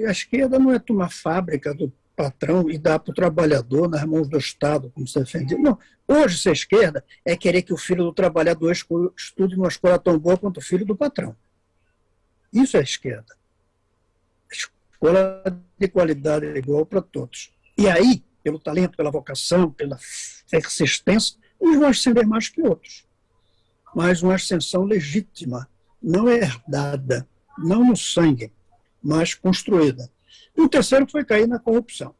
a esquerda não é tomar fábrica do patrão e dar para o trabalhador nas mãos do Estado, como se defende. Não. Hoje, ser esquerda é querer que o filho do trabalhador estude numa escola tão boa quanto o filho do patrão. Isso é esquerda. Escola de qualidade igual para todos. E aí, pelo talento, pela vocação, pela persistência, uns vão ascender mais que outros. Mas uma ascensão legítima, não herdada, não no sangue, mas construída. E o terceiro foi cair na corrupção.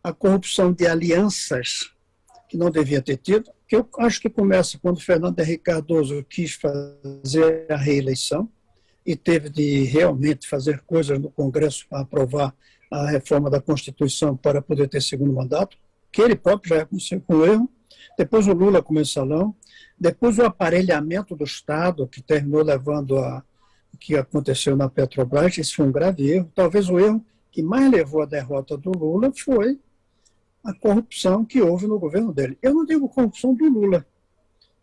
A corrupção de alianças que não devia ter tido, que eu acho que começa quando Fernando Henrique Cardoso quis fazer a reeleição e teve de realmente fazer coisas no Congresso para aprovar a reforma da Constituição para poder ter segundo mandato, que ele próprio já reconheceu com erro. Depois o Lula com o mensalão, depois o aparelhamento do Estado, que terminou levando a o que aconteceu na Petrobras. Esse foi um grave erro. Talvez o erro que mais levou à derrota do Lula foi a corrupção que houve no governo dele. Eu não digo corrupção do Lula.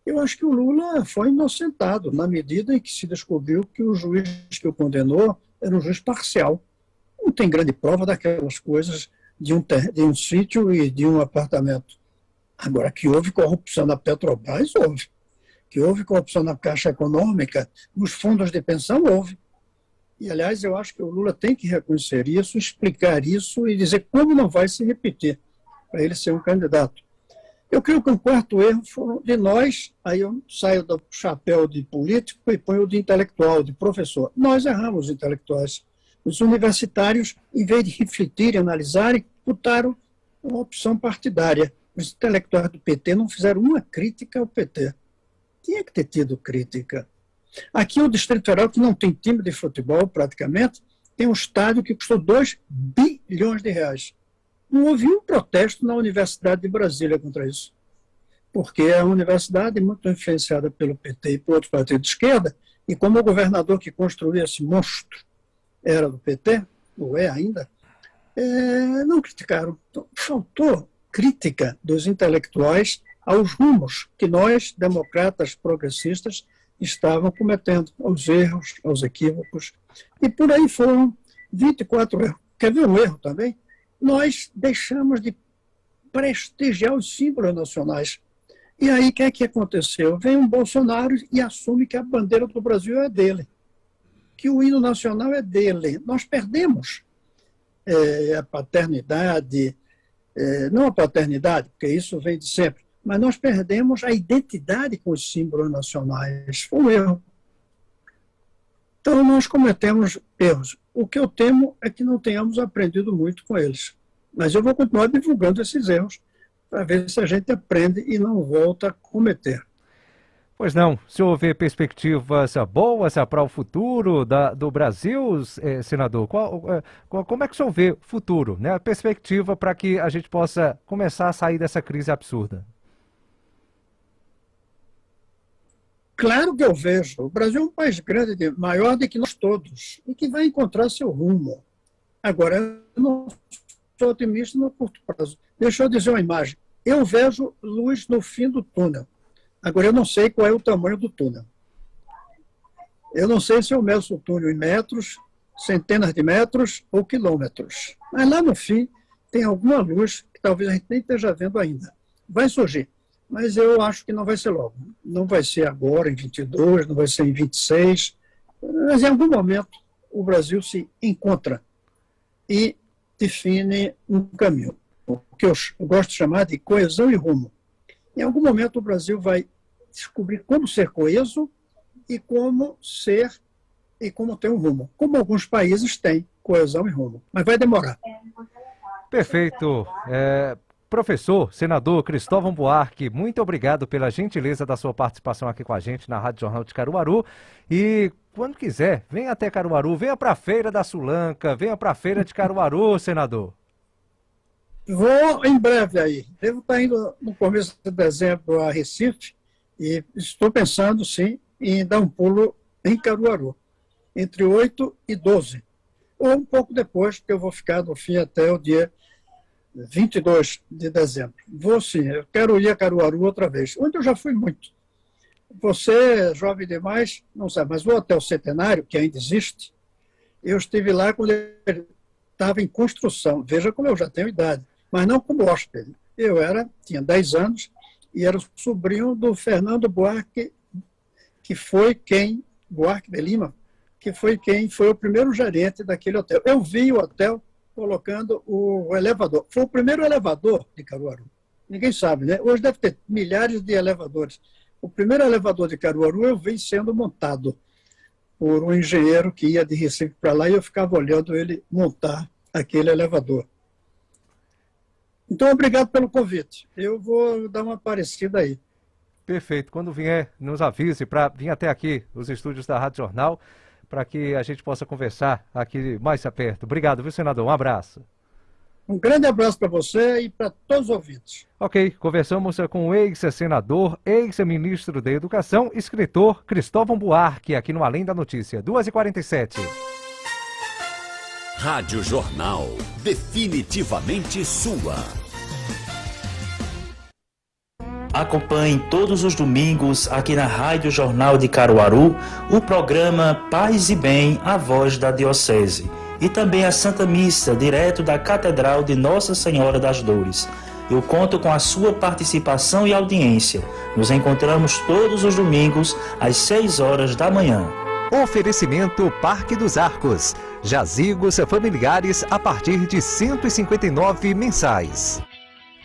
Eu acho que o Lula foi inocentado, na medida em que se descobriu que o juiz que o condenou era um juiz parcial. Não tem grande prova daquelas coisas de um sítio e de um apartamento. Agora, que houve corrupção na Petrobras, houve. Que houve corrupção na Caixa Econômica, nos fundos de pensão, houve. E, aliás, eu acho que o Lula tem que reconhecer isso, explicar isso e dizer como não vai se repetir, para ele ser um candidato. Eu creio que um quarto erro foi de nós, aí eu saio do chapéu de político e ponho o de intelectual, de professor. Nós erramos, os intelectuais. Os universitários, em vez de refletirem, analisarem, botaram uma opção partidária. Os intelectuais do PT não fizeram uma crítica ao PT. Tinha que ter tido crítica. Aqui o Distrito Federal, que não tem time de futebol praticamente, tem um estádio que custou 2 bilhões de reais. Não houve um protesto na Universidade de Brasília contra isso. Porque é uma universidade muito influenciada pelo PT e por outros partidos de esquerda, e como o governador que construiu esse monstro era do PT, ou é ainda, não criticaram. Então, faltou crítica dos intelectuais aos rumos que nós, democratas progressistas, estavam cometendo, aos erros, aos equívocos. E por aí foram 24 erros. Quer ver um erro também? Nós deixamos de prestigiar os símbolos nacionais. E aí, o que é que aconteceu? Vem um Bolsonaro e assume que a bandeira do Brasil é dele, que o hino nacional é dele. Nós perdemos a paternidade, não a paternidade, porque isso vem de sempre, mas nós perdemos a identidade com os símbolos nacionais. Foi um erro. Então, nós cometemos erros. O que eu temo é que não tenhamos aprendido muito com eles. Mas eu vou continuar divulgando esses erros para ver se a gente aprende e não volta a cometer. Pois não. Se houver perspectivas boas para o futuro do Brasil, senador, como é que o senhor vê o futuro, né? A perspectiva para que a gente possa começar a sair dessa crise absurda? Claro que eu vejo. O Brasil é um país grande, maior do que nós todos, e que vai encontrar seu rumo. Agora, eu não sou otimista no curto prazo. Deixa eu dizer uma imagem. Eu vejo luz no fim do túnel. Agora, eu não sei qual é o tamanho do túnel. Eu não sei se eu meço o túnel em metros, centenas de metros ou quilômetros. Mas lá no fim tem alguma luz que talvez a gente nem esteja vendo ainda. Vai surgir. Mas eu acho que não vai ser logo. Não vai ser agora, em 22, não vai ser em 26. Mas em algum momento o Brasil se encontra e define um caminho. O que eu gosto de chamar de coesão e rumo. Em algum momento o Brasil vai descobrir como ser coeso e como ter um rumo. Como alguns países têm coesão e rumo. Mas vai demorar. Perfeito. Professor, senador Cristóvão Buarque, muito obrigado pela gentileza da sua participação aqui com a gente na Rádio Jornal de Caruaru. E quando quiser, venha até Caruaru, venha para a Feira da Sulanca, venha para a Feira de Caruaru, senador. Vou em breve aí. Devo estar indo no começo de dezembro a Recife e estou pensando, sim, e dar um pulo em Caruaru, entre 8 e 12. Ou um pouco depois, porque eu vou ficar no fim até o dia 22 de dezembro. Vou sim, eu quero ir a Caruaru outra vez, onde eu já fui muito. Você, jovem demais, não sabe, mas o Hotel Centenário, que ainda existe, eu estive lá quando ele estava em construção. Veja como eu já tenho idade, mas não como hóspede. Eu tinha 10 anos e era o sobrinho do Fernando Buarque, Buarque de Lima, que foi quem foi o primeiro gerente daquele hotel. Eu vi o hotel colocando o elevador. Foi o primeiro elevador de Caruaru. Ninguém sabe, né? Hoje deve ter milhares de elevadores. O primeiro elevador de Caruaru eu vi sendo montado por um engenheiro que ia de Recife para lá e eu ficava olhando ele montar aquele elevador. Então, obrigado pelo convite. Eu vou dar uma aparecida aí. Perfeito. Quando vier, nos avise para vir até aqui, os estúdios da Rádio Jornal, para que a gente possa conversar aqui mais perto. Obrigado, viu, senador? Um abraço. Um grande abraço para você e para todos os ouvintes. Ok, conversamos com o ex-senador, ex-ministro da Educação, escritor Cristóvão Buarque, aqui no Além da Notícia, 2h47. Rádio Jornal, definitivamente sua. Acompanhe todos os domingos aqui na Rádio Jornal de Caruaru o programa Paz e Bem, a voz da Diocese, e também a Santa Missa, direto da Catedral de Nossa Senhora das Dores. Eu conto com a sua participação e audiência. Nos encontramos todos os domingos às 6 horas da manhã. Oferecimento Parque dos Arcos. Jazigos familiares a partir de R$ 159 mensais.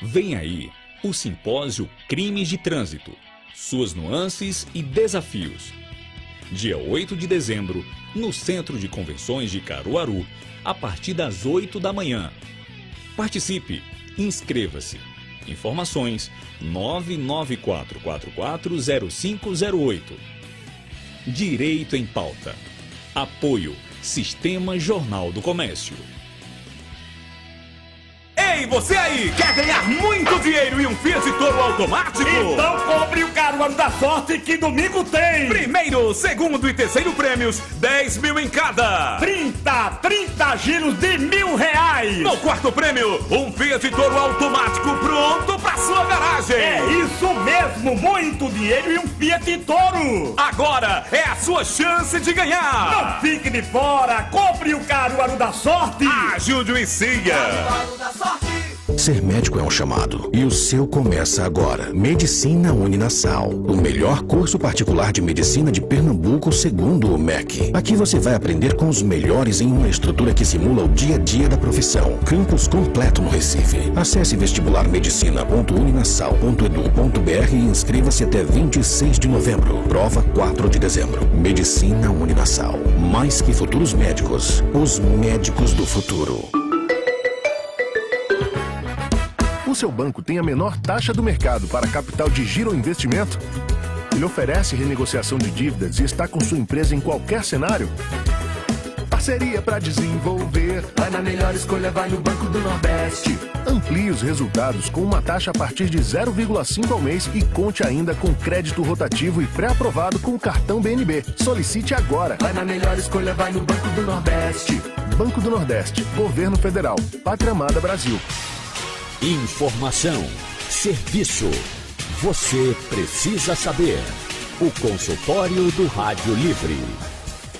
Vem aí o Simpósio Crimes de Trânsito, suas nuances e desafios. Dia 8 de dezembro, no Centro de Convenções de Caruaru, a partir das 8 da manhã. Participe, inscreva-se. Informações 994440508. Direito em Pauta. Apoio Sistema Jornal do Comércio. Ei, você aí, quer ganhar muito dinheiro e um Fiat Toro automático? Então compre o Caruaru da Sorte que domingo tem! Primeiro, segundo e terceiro prêmios, 10 mil em cada! 30 giros de R$1.000! No quarto prêmio, um Fiat Toro automático pronto pra sua garagem! É isso mesmo, muito dinheiro e um Fiat Toro! Agora é a sua chance de ganhar! Não fique de fora, compre o Caruaru da Sorte! Ajude o Cia! Caruaru da Sorte! Ser médico é um chamado, e o seu começa agora. Medicina Uninasal, o melhor curso particular de medicina de Pernambuco, segundo o MEC. Aqui você vai aprender com os melhores em uma estrutura que simula o dia a dia da profissão. Campus completo no Recife. Acesse vestibularmedicina.uninasal.edu.br e inscreva-se até 26 de novembro. Prova 4 de dezembro. Medicina Uninasal. Mais que futuros médicos, os médicos do futuro. O seu banco tem a menor taxa do mercado para capital de giro ou investimento? Ele oferece renegociação de dívidas e está com sua empresa em qualquer cenário? Parceria para desenvolver. Vai na melhor escolha, vai no Banco do Nordeste. Amplie os resultados com uma taxa a partir de 0,5 ao mês e conte ainda com crédito rotativo e pré-aprovado com o cartão BNB. Solicite agora. Vai na melhor escolha, vai no Banco do Nordeste. Banco do Nordeste, Governo Federal, Pátria Amada Brasil. Informação, serviço. Você precisa saber. O consultório do Rádio Livre.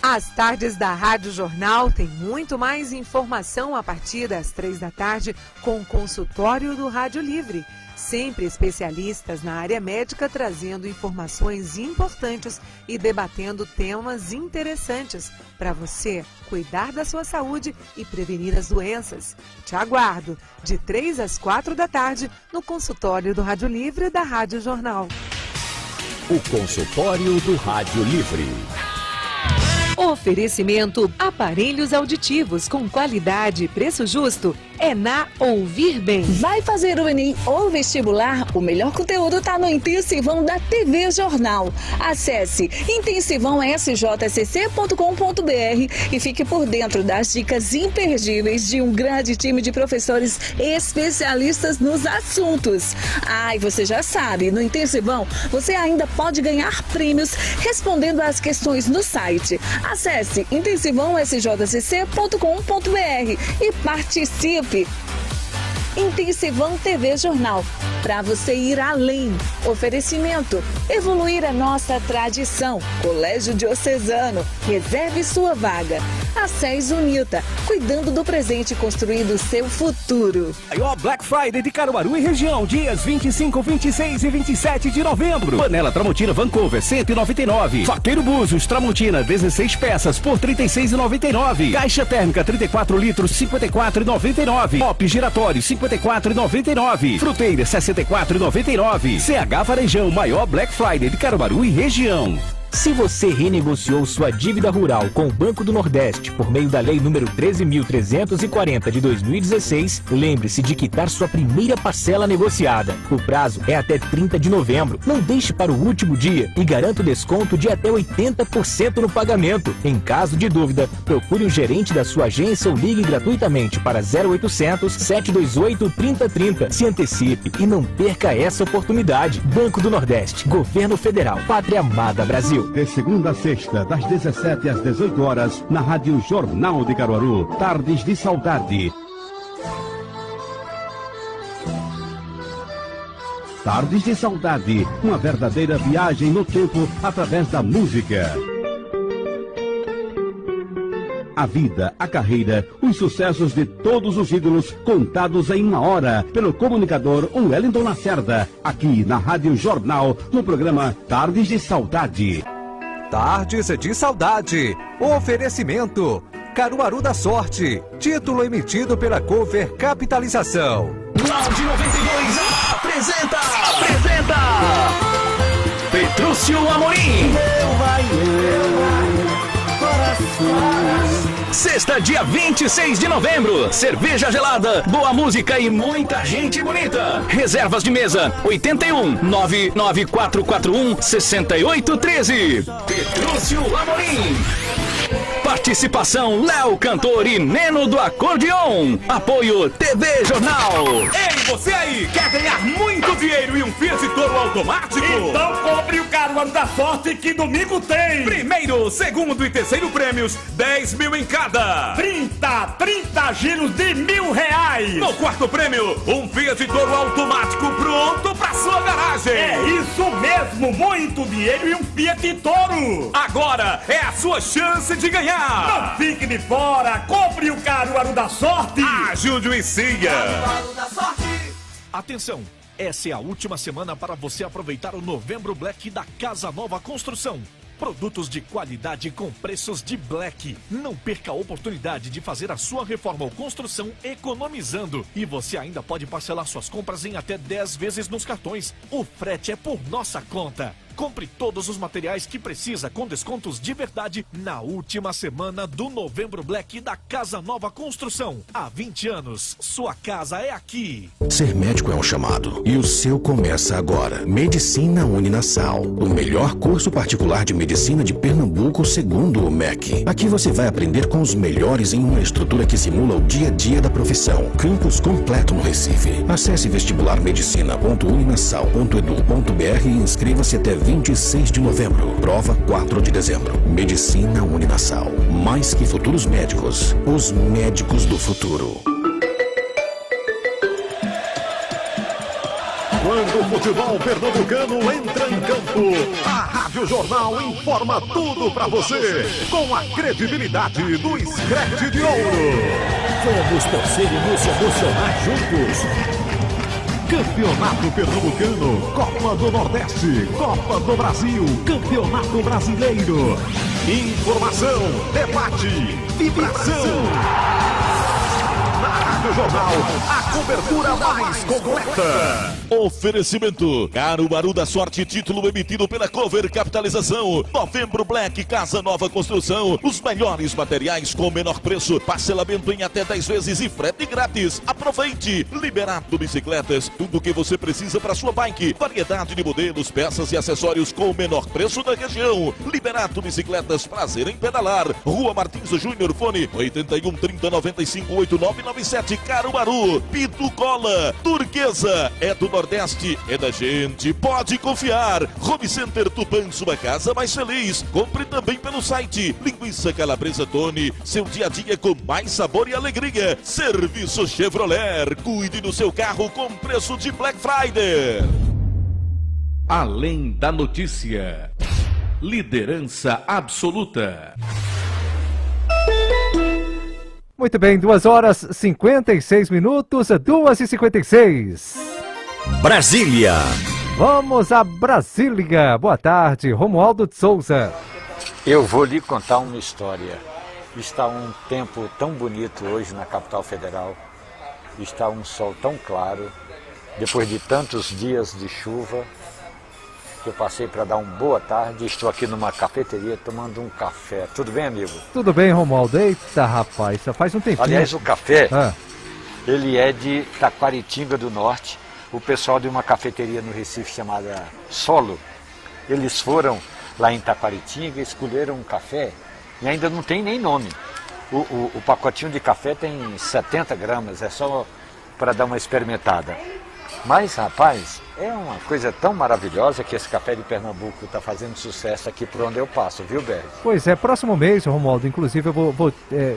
As tardes da Rádio Jornal tem muito mais informação a partir das 3 da tarde com o consultório do Rádio Livre. Sempre especialistas na área médica trazendo informações importantes e debatendo temas interessantes para você cuidar da sua saúde e prevenir as doenças. Te aguardo de 3 às 4 da tarde no consultório do Rádio Livre da Rádio Jornal. O consultório do Rádio Livre. Oferecimento: aparelhos auditivos com qualidade e preço justo é na Ouvir Bem. Vai fazer o Enem ou vestibular? O melhor conteúdo está no Intensivão da TV Jornal. Acesse intensivãosjscc.com.br e fique por dentro das dicas imperdíveis de um grande time de professores especialistas nos assuntos. E você já sabe, no Intensivão você ainda pode ganhar prêmios respondendo às questões no site. Acesse intensivãosjscc.com.br e participe. Intensivão TV Jornal, para você ir além. Oferecimento, evoluir a nossa tradição. Colégio Diocesano, reserve sua vaga. A SES Unita, cuidando do presente, construindo o seu futuro. Maior Black Friday de Caruaru e região, dias 25, 26 e 27 de novembro. Panela Tramontina Vancouver, 199. Faqueiro Búzios Tramontina, 16 peças por 36,99. Caixa térmica 34 litros, 54,99. Pop giratório, 54,99. Fruteira, 64,99. CH Varejão, maior Black Friday de Caruaru e região. Se você renegociou sua dívida rural com o Banco do Nordeste por meio da Lei nº 13.340 de 2016, lembre-se de quitar sua primeira parcela negociada. O prazo é até 30 de novembro. Não deixe para o último dia e garanta o desconto de até 80% no pagamento. Em caso de dúvida, procure um gerente da sua agência ou ligue gratuitamente para 0800 728 3030. Se antecipe e não perca essa oportunidade. Banco do Nordeste, Governo Federal, Pátria Amada Brasil. De segunda a sexta, das 17 às 18 horas, na Rádio Jornal de Caruaru, Tardes de Saudade. Tardes de Saudade, uma verdadeira viagem no tempo através da música. A vida, a carreira, os sucessos de todos os ídolos contados em uma hora pelo comunicador Wellington Lacerda, aqui na Rádio Jornal, no programa Tardes de Saudade. Tardes de Saudade. Oferecimento Caruaru da Sorte. Título emitido pela Cover Capitalização. Lounge 92 apresenta Petrúcio Amorim. Sexta, dia 26 de novembro. Cerveja gelada, boa música e muita gente bonita. Reservas de mesa 81 99441 6813. Petrúcio Amorim. Participação Léo Cantor e Neno do Acordeon. Apoio TV Jornal. Ei, você aí, quer ganhar muito dinheiro e um Fiat Toro automático? Então compre o Caruaru da Sorte que domingo tem. Primeiro, segundo e terceiro prêmios, 10 mil em cada. 30 giros de R$1.000. No quarto prêmio, um Fiat Toro automático pronto pra sua garagem. É isso mesmo, muito dinheiro e um Fiat Toro. Agora é a sua chance de ganhar. Não fique de fora, compre o Caruaru da Sorte. Ajude o Cia. Caruaru da Sorte. Atenção, essa é a última semana para você aproveitar o Novembro Black da Casa Nova Construção. Produtos de qualidade com preços de Black. Não perca a oportunidade de fazer a sua reforma ou construção economizando. E você ainda pode parcelar suas compras em até 10 vezes nos cartões. O frete é por nossa conta. Compre todos os materiais que precisa com descontos de verdade na última semana do Novembro Black da Casa Nova Construção. Há 20 anos, sua casa é aqui. Ser médico é um chamado e o seu começa agora. Medicina Uninasal, o melhor curso particular de medicina de Pernambuco segundo o MEC. Aqui você vai aprender com os melhores em uma estrutura que simula o dia a dia da profissão. Campus completo no Recife. Acesse vestibularmedicina.uninasal.edu.br e inscreva-se até 26 de novembro. Prova 4 de dezembro. Medicina Uninasal. Mais que futuros médicos, os médicos do futuro. Quando o futebol pernambucano entra em campo, a Rádio Jornal informa tudo pra você, com a credibilidade do Scratch de Ouro. Vamos torcer e nos emocionar juntos. Campeonato Pernambucano, Copa do Nordeste, Copa do Brasil, Campeonato Brasileiro. Informação, debate, vibração. Na Rádio Jornal, a cobertura mais completa. Oferecimento Caruaru da Sorte, título emitido pela Cover Capitalização. Novembro Black, Casa Nova Construção. Os melhores materiais com o menor preço. Parcelamento em até 10 vezes e frete grátis. Aproveite. Liberato Bicicletas, tudo o que você precisa para sua bike. Variedade de modelos, peças e acessórios com o menor preço da região. Liberato Bicicletas, prazer em pedalar. Rua Martins Júnior, fone 81 30 95 8997, Caruaru. Pito Cola, Turquesa, é do Nordeste, é da gente, pode confiar. Home Center Tupã, sua casa mais feliz. Compre também pelo site. Linguiça Calabresa Tony, seu dia a dia com mais sabor e alegria. Serviço Chevrolet, cuide do seu carro com preço de Black Friday. Além da notícia, liderança absoluta. Muito bem, 2 horas 56 minutos, 2h56. Brasília. Vamos a Brasília. Boa tarde, Romualdo de Souza. Eu vou lhe contar uma história. Está um tempo tão bonito hoje na capital federal. Está um sol tão claro. Depois de tantos dias de chuva, que eu passei para dar uma boa tarde. Estou aqui numa cafeteria tomando um café. Tudo bem, amigo? Tudo bem, Romualdo? Eita, rapaz, já faz um tempinho. Aliás, o café, ele é de Taquaritinga do Norte. O pessoal de uma cafeteria no Recife chamada Solo, eles foram lá em Taquaritinga, escolheram um café e ainda não tem nem nome. O pacotinho de café tem 70 gramas, é só para dar uma experimentada. Mas, rapaz, é uma coisa tão maravilhosa que esse café de Pernambuco está fazendo sucesso aqui por onde eu passo, viu, Berg? Pois é, próximo mês, Romualdo, inclusive eu vou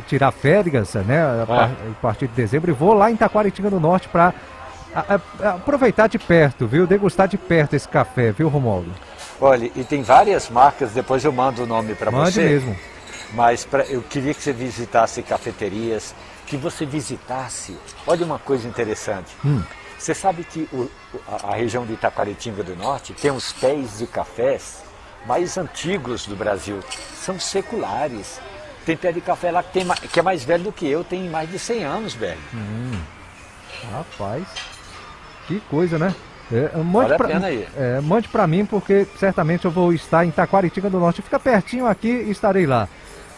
tirar férias, né, a partir de dezembro, e vou lá em Taquaritinga do Norte para aproveitar de perto, viu, degustar de perto esse café, viu, Romualdo? Olha, e tem várias marcas, depois eu mando o nome para você. Mande mesmo. Mas eu queria que você visitasse cafeterias, que você visitasse, olha uma coisa interessante. Você sabe que a região de Taquaritinga do Norte tem os pés de cafés mais antigos do Brasil. São seculares. Tem pé de café lá que é mais velho do que eu, tem mais de 100 anos, velho. Rapaz, que coisa, né? Vale a pena aí. Mande pra mim, porque certamente eu vou estar em Taquaritinga do Norte. Fica pertinho aqui e estarei lá.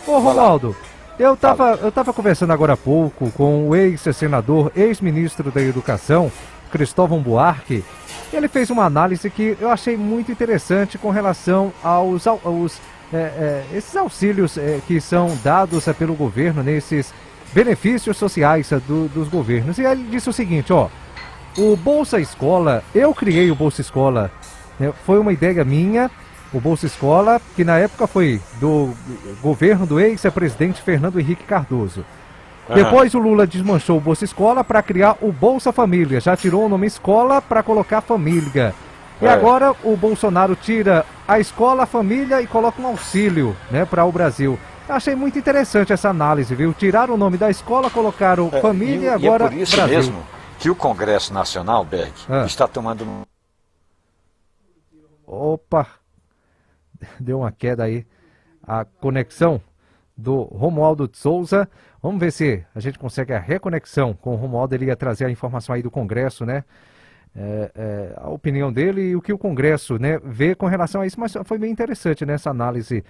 Ô, Romualdo, eu tava conversando agora há pouco com o ex-senador, ex-ministro da Educação, Cristóvão Buarque. Ele fez uma análise que eu achei muito interessante com relação esses auxílios que são dados pelo governo, nesses benefícios sociais dos governos. E ele disse o seguinte, ó, o Bolsa Escola, eu criei o Bolsa Escola, né, foi uma ideia minha, o Bolsa Escola, que na época foi do governo do ex-presidente Fernando Henrique Cardoso. Depois o Lula desmanchou o Bolsa Escola para criar o Bolsa Família, já tirou o nome escola para colocar família. E agora o Bolsonaro tira a escola, a família e coloca um auxílio, né, para o Brasil. Eu achei muito interessante essa análise, viu? Tiraram o nome da escola, colocaram família e agora é por isso Brasil. Mesmo que o Congresso Nacional, Berg, está tomando... Opa! Deu uma queda aí a conexão do Romualdo de Souza. Vamos ver se a gente consegue a reconexão com o Romualdo. Ele ia trazer a informação aí do Congresso, né? A opinião dele e o que o Congresso, né, vê com relação a isso. Mas foi bem interessante, né, essa análise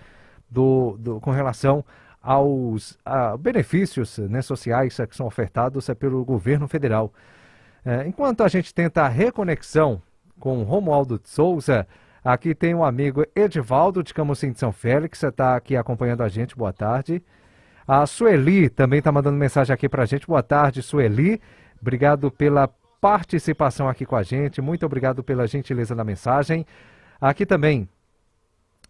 com relação aos benefícios, né, sociais que são ofertados pelo governo federal. Enquanto a gente tenta a reconexão com o Romualdo de Souza, aqui tem um amigo Edivaldo de Camocim de São Félix, está aqui acompanhando a gente, boa tarde. A Sueli também está mandando mensagem aqui para a gente, boa tarde, Sueli. Obrigado pela participação aqui com a gente, muito obrigado pela gentileza da mensagem. Aqui também,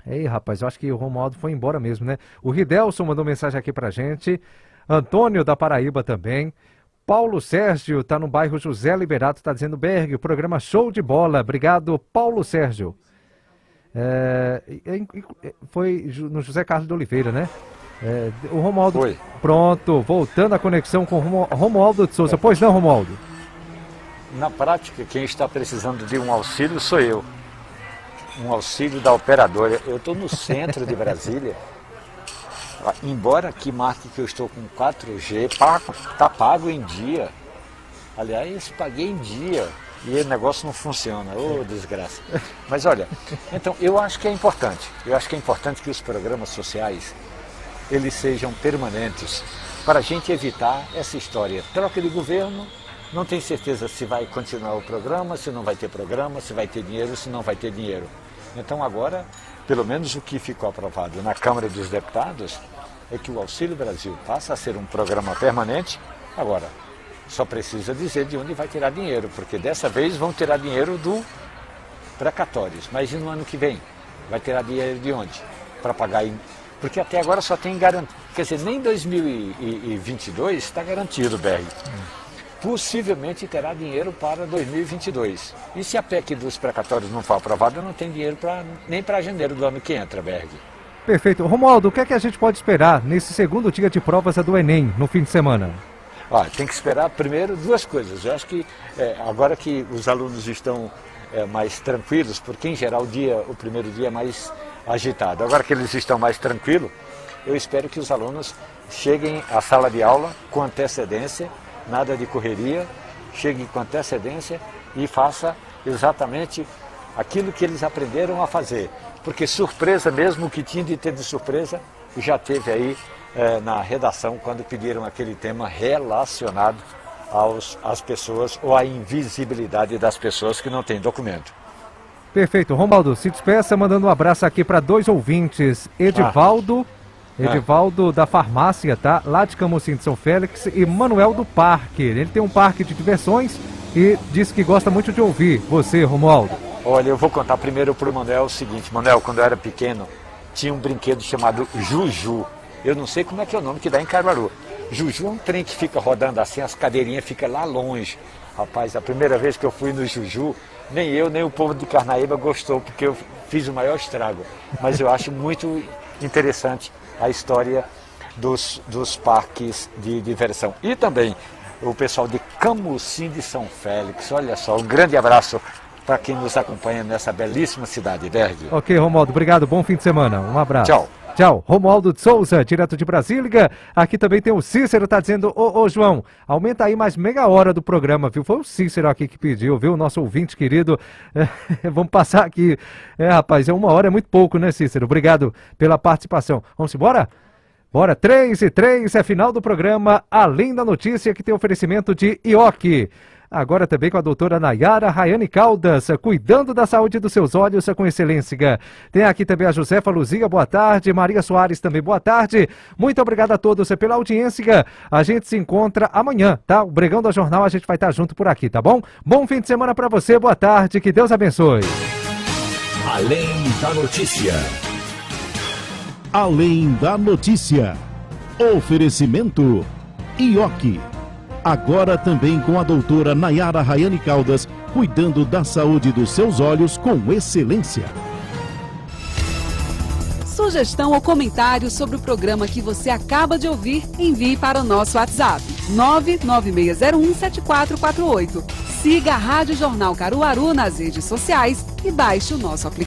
ei rapaz, eu acho que o Romualdo foi embora mesmo, né? O Ridelson mandou mensagem aqui para a gente, Antônio da Paraíba também. Paulo Sérgio está no bairro José Liberato, está dizendo, Berg, o programa show de bola. Obrigado, Paulo Sérgio. Foi no José Carlos de Oliveira, né? O Romualdo... Foi. Pronto, voltando a conexão com o Romualdo de Souza. Pois não, Romualdo? Na prática, quem está precisando de um auxílio sou eu. Um auxílio da operadora. Eu estou no centro de Brasília. Embora que marque que eu estou com 4G, tá pago em dia. Aliás, paguei em dia e o negócio não funciona. Ô, desgraça. Mas olha, então eu acho que é importante. Eu acho que é importante que os programas sociais, eles sejam permanentes para a gente evitar essa história. Troca de governo, não tem certeza se vai continuar o programa, se não vai ter programa, se vai ter dinheiro, se não vai ter dinheiro. Então agora, pelo menos o que ficou aprovado na Câmara dos Deputados é que o Auxílio Brasil passa a ser um programa permanente. Agora, só precisa dizer de onde vai tirar dinheiro, porque dessa vez vão tirar dinheiro do precatórios. Mas e no ano que vem? Vai tirar dinheiro de onde? Para pagar, porque até agora só tem garantia. Quer dizer, nem 2022 está garantido, Berg. Possivelmente terá dinheiro para 2022. E se a PEC dos precatórios não for aprovada, não tem dinheiro nem para janeiro do ano que entra, Berg. Perfeito. Romualdo, o que é que a gente pode esperar nesse segundo dia de provas do Enem, no fim de semana? Tem que esperar primeiro duas coisas. Eu acho que agora que os alunos estão mais tranquilos, porque em geral o primeiro dia é mais agitado. Agora que eles estão mais tranquilos, eu espero que os alunos cheguem à sala de aula com antecedência, nada de correria, cheguem com antecedência e faça exatamente aquilo que eles aprenderam a fazer. Porque surpresa mesmo, o que tinha de ter de surpresa, já teve aí na redação, quando pediram aquele tema relacionado às pessoas ou à invisibilidade das pessoas que não têm documento. Perfeito. Romualdo, se despeça mandando um abraço aqui para dois ouvintes. Edivaldo da farmácia, tá? Lá de Camocim de São Félix, e Manuel do Parque. Ele tem um parque de diversões e disse que gosta muito de ouvir você, Romualdo. Olha, eu vou contar primeiro para o Manuel o seguinte. Manuel, quando eu era pequeno, tinha um brinquedo chamado Juju. Eu não sei como é que é o nome que dá em Caruaru. Juju é um trem que fica rodando assim, as cadeirinhas ficam lá longe. Rapaz, a primeira vez que eu fui no Juju, nem eu, nem o povo de Carnaíba gostou, porque eu fiz o maior estrago. Mas eu acho muito interessante a história dos parques de diversão. E também o pessoal de Camocim de São Félix. Olha só, um grande abraço para quem nos acompanha nessa belíssima cidade, Berg. Ok, Romualdo, obrigado, bom fim de semana, um abraço. Tchau. Tchau, Romualdo de Souza, direto de Brasília. Aqui também tem o Cícero, tá dizendo, ô João, aumenta aí mais meia hora do programa, viu? Foi o Cícero aqui que pediu, viu? Nosso ouvinte querido. Vamos passar aqui. Rapaz, 1 hora é muito pouco, né, Cícero? Obrigado pela participação. Vamos embora? Bora, 3:03, é final do programa, além da notícia que tem oferecimento de Ioki. Agora também com a doutora Nayara Rayane Caldas, cuidando da saúde dos seus olhos com excelência. Tem aqui também a Josefa Luzia, boa tarde. Maria Soares também, boa tarde. Muito obrigado a todos pela audiência. A gente se encontra amanhã, tá? O Bregão da Jornal, a gente vai estar junto por aqui, tá bom? Bom fim de semana pra você, boa tarde, que Deus abençoe. Além da notícia. Além da notícia. Oferecimento Ioki. Agora também com a doutora Nayara Rayane Caldas, cuidando da saúde dos seus olhos com excelência. Sugestão ou comentário sobre o programa que você acaba de ouvir, envie para o nosso WhatsApp 996017448. Siga a Rádio Jornal Caruaru nas redes sociais e baixe o nosso aplicativo.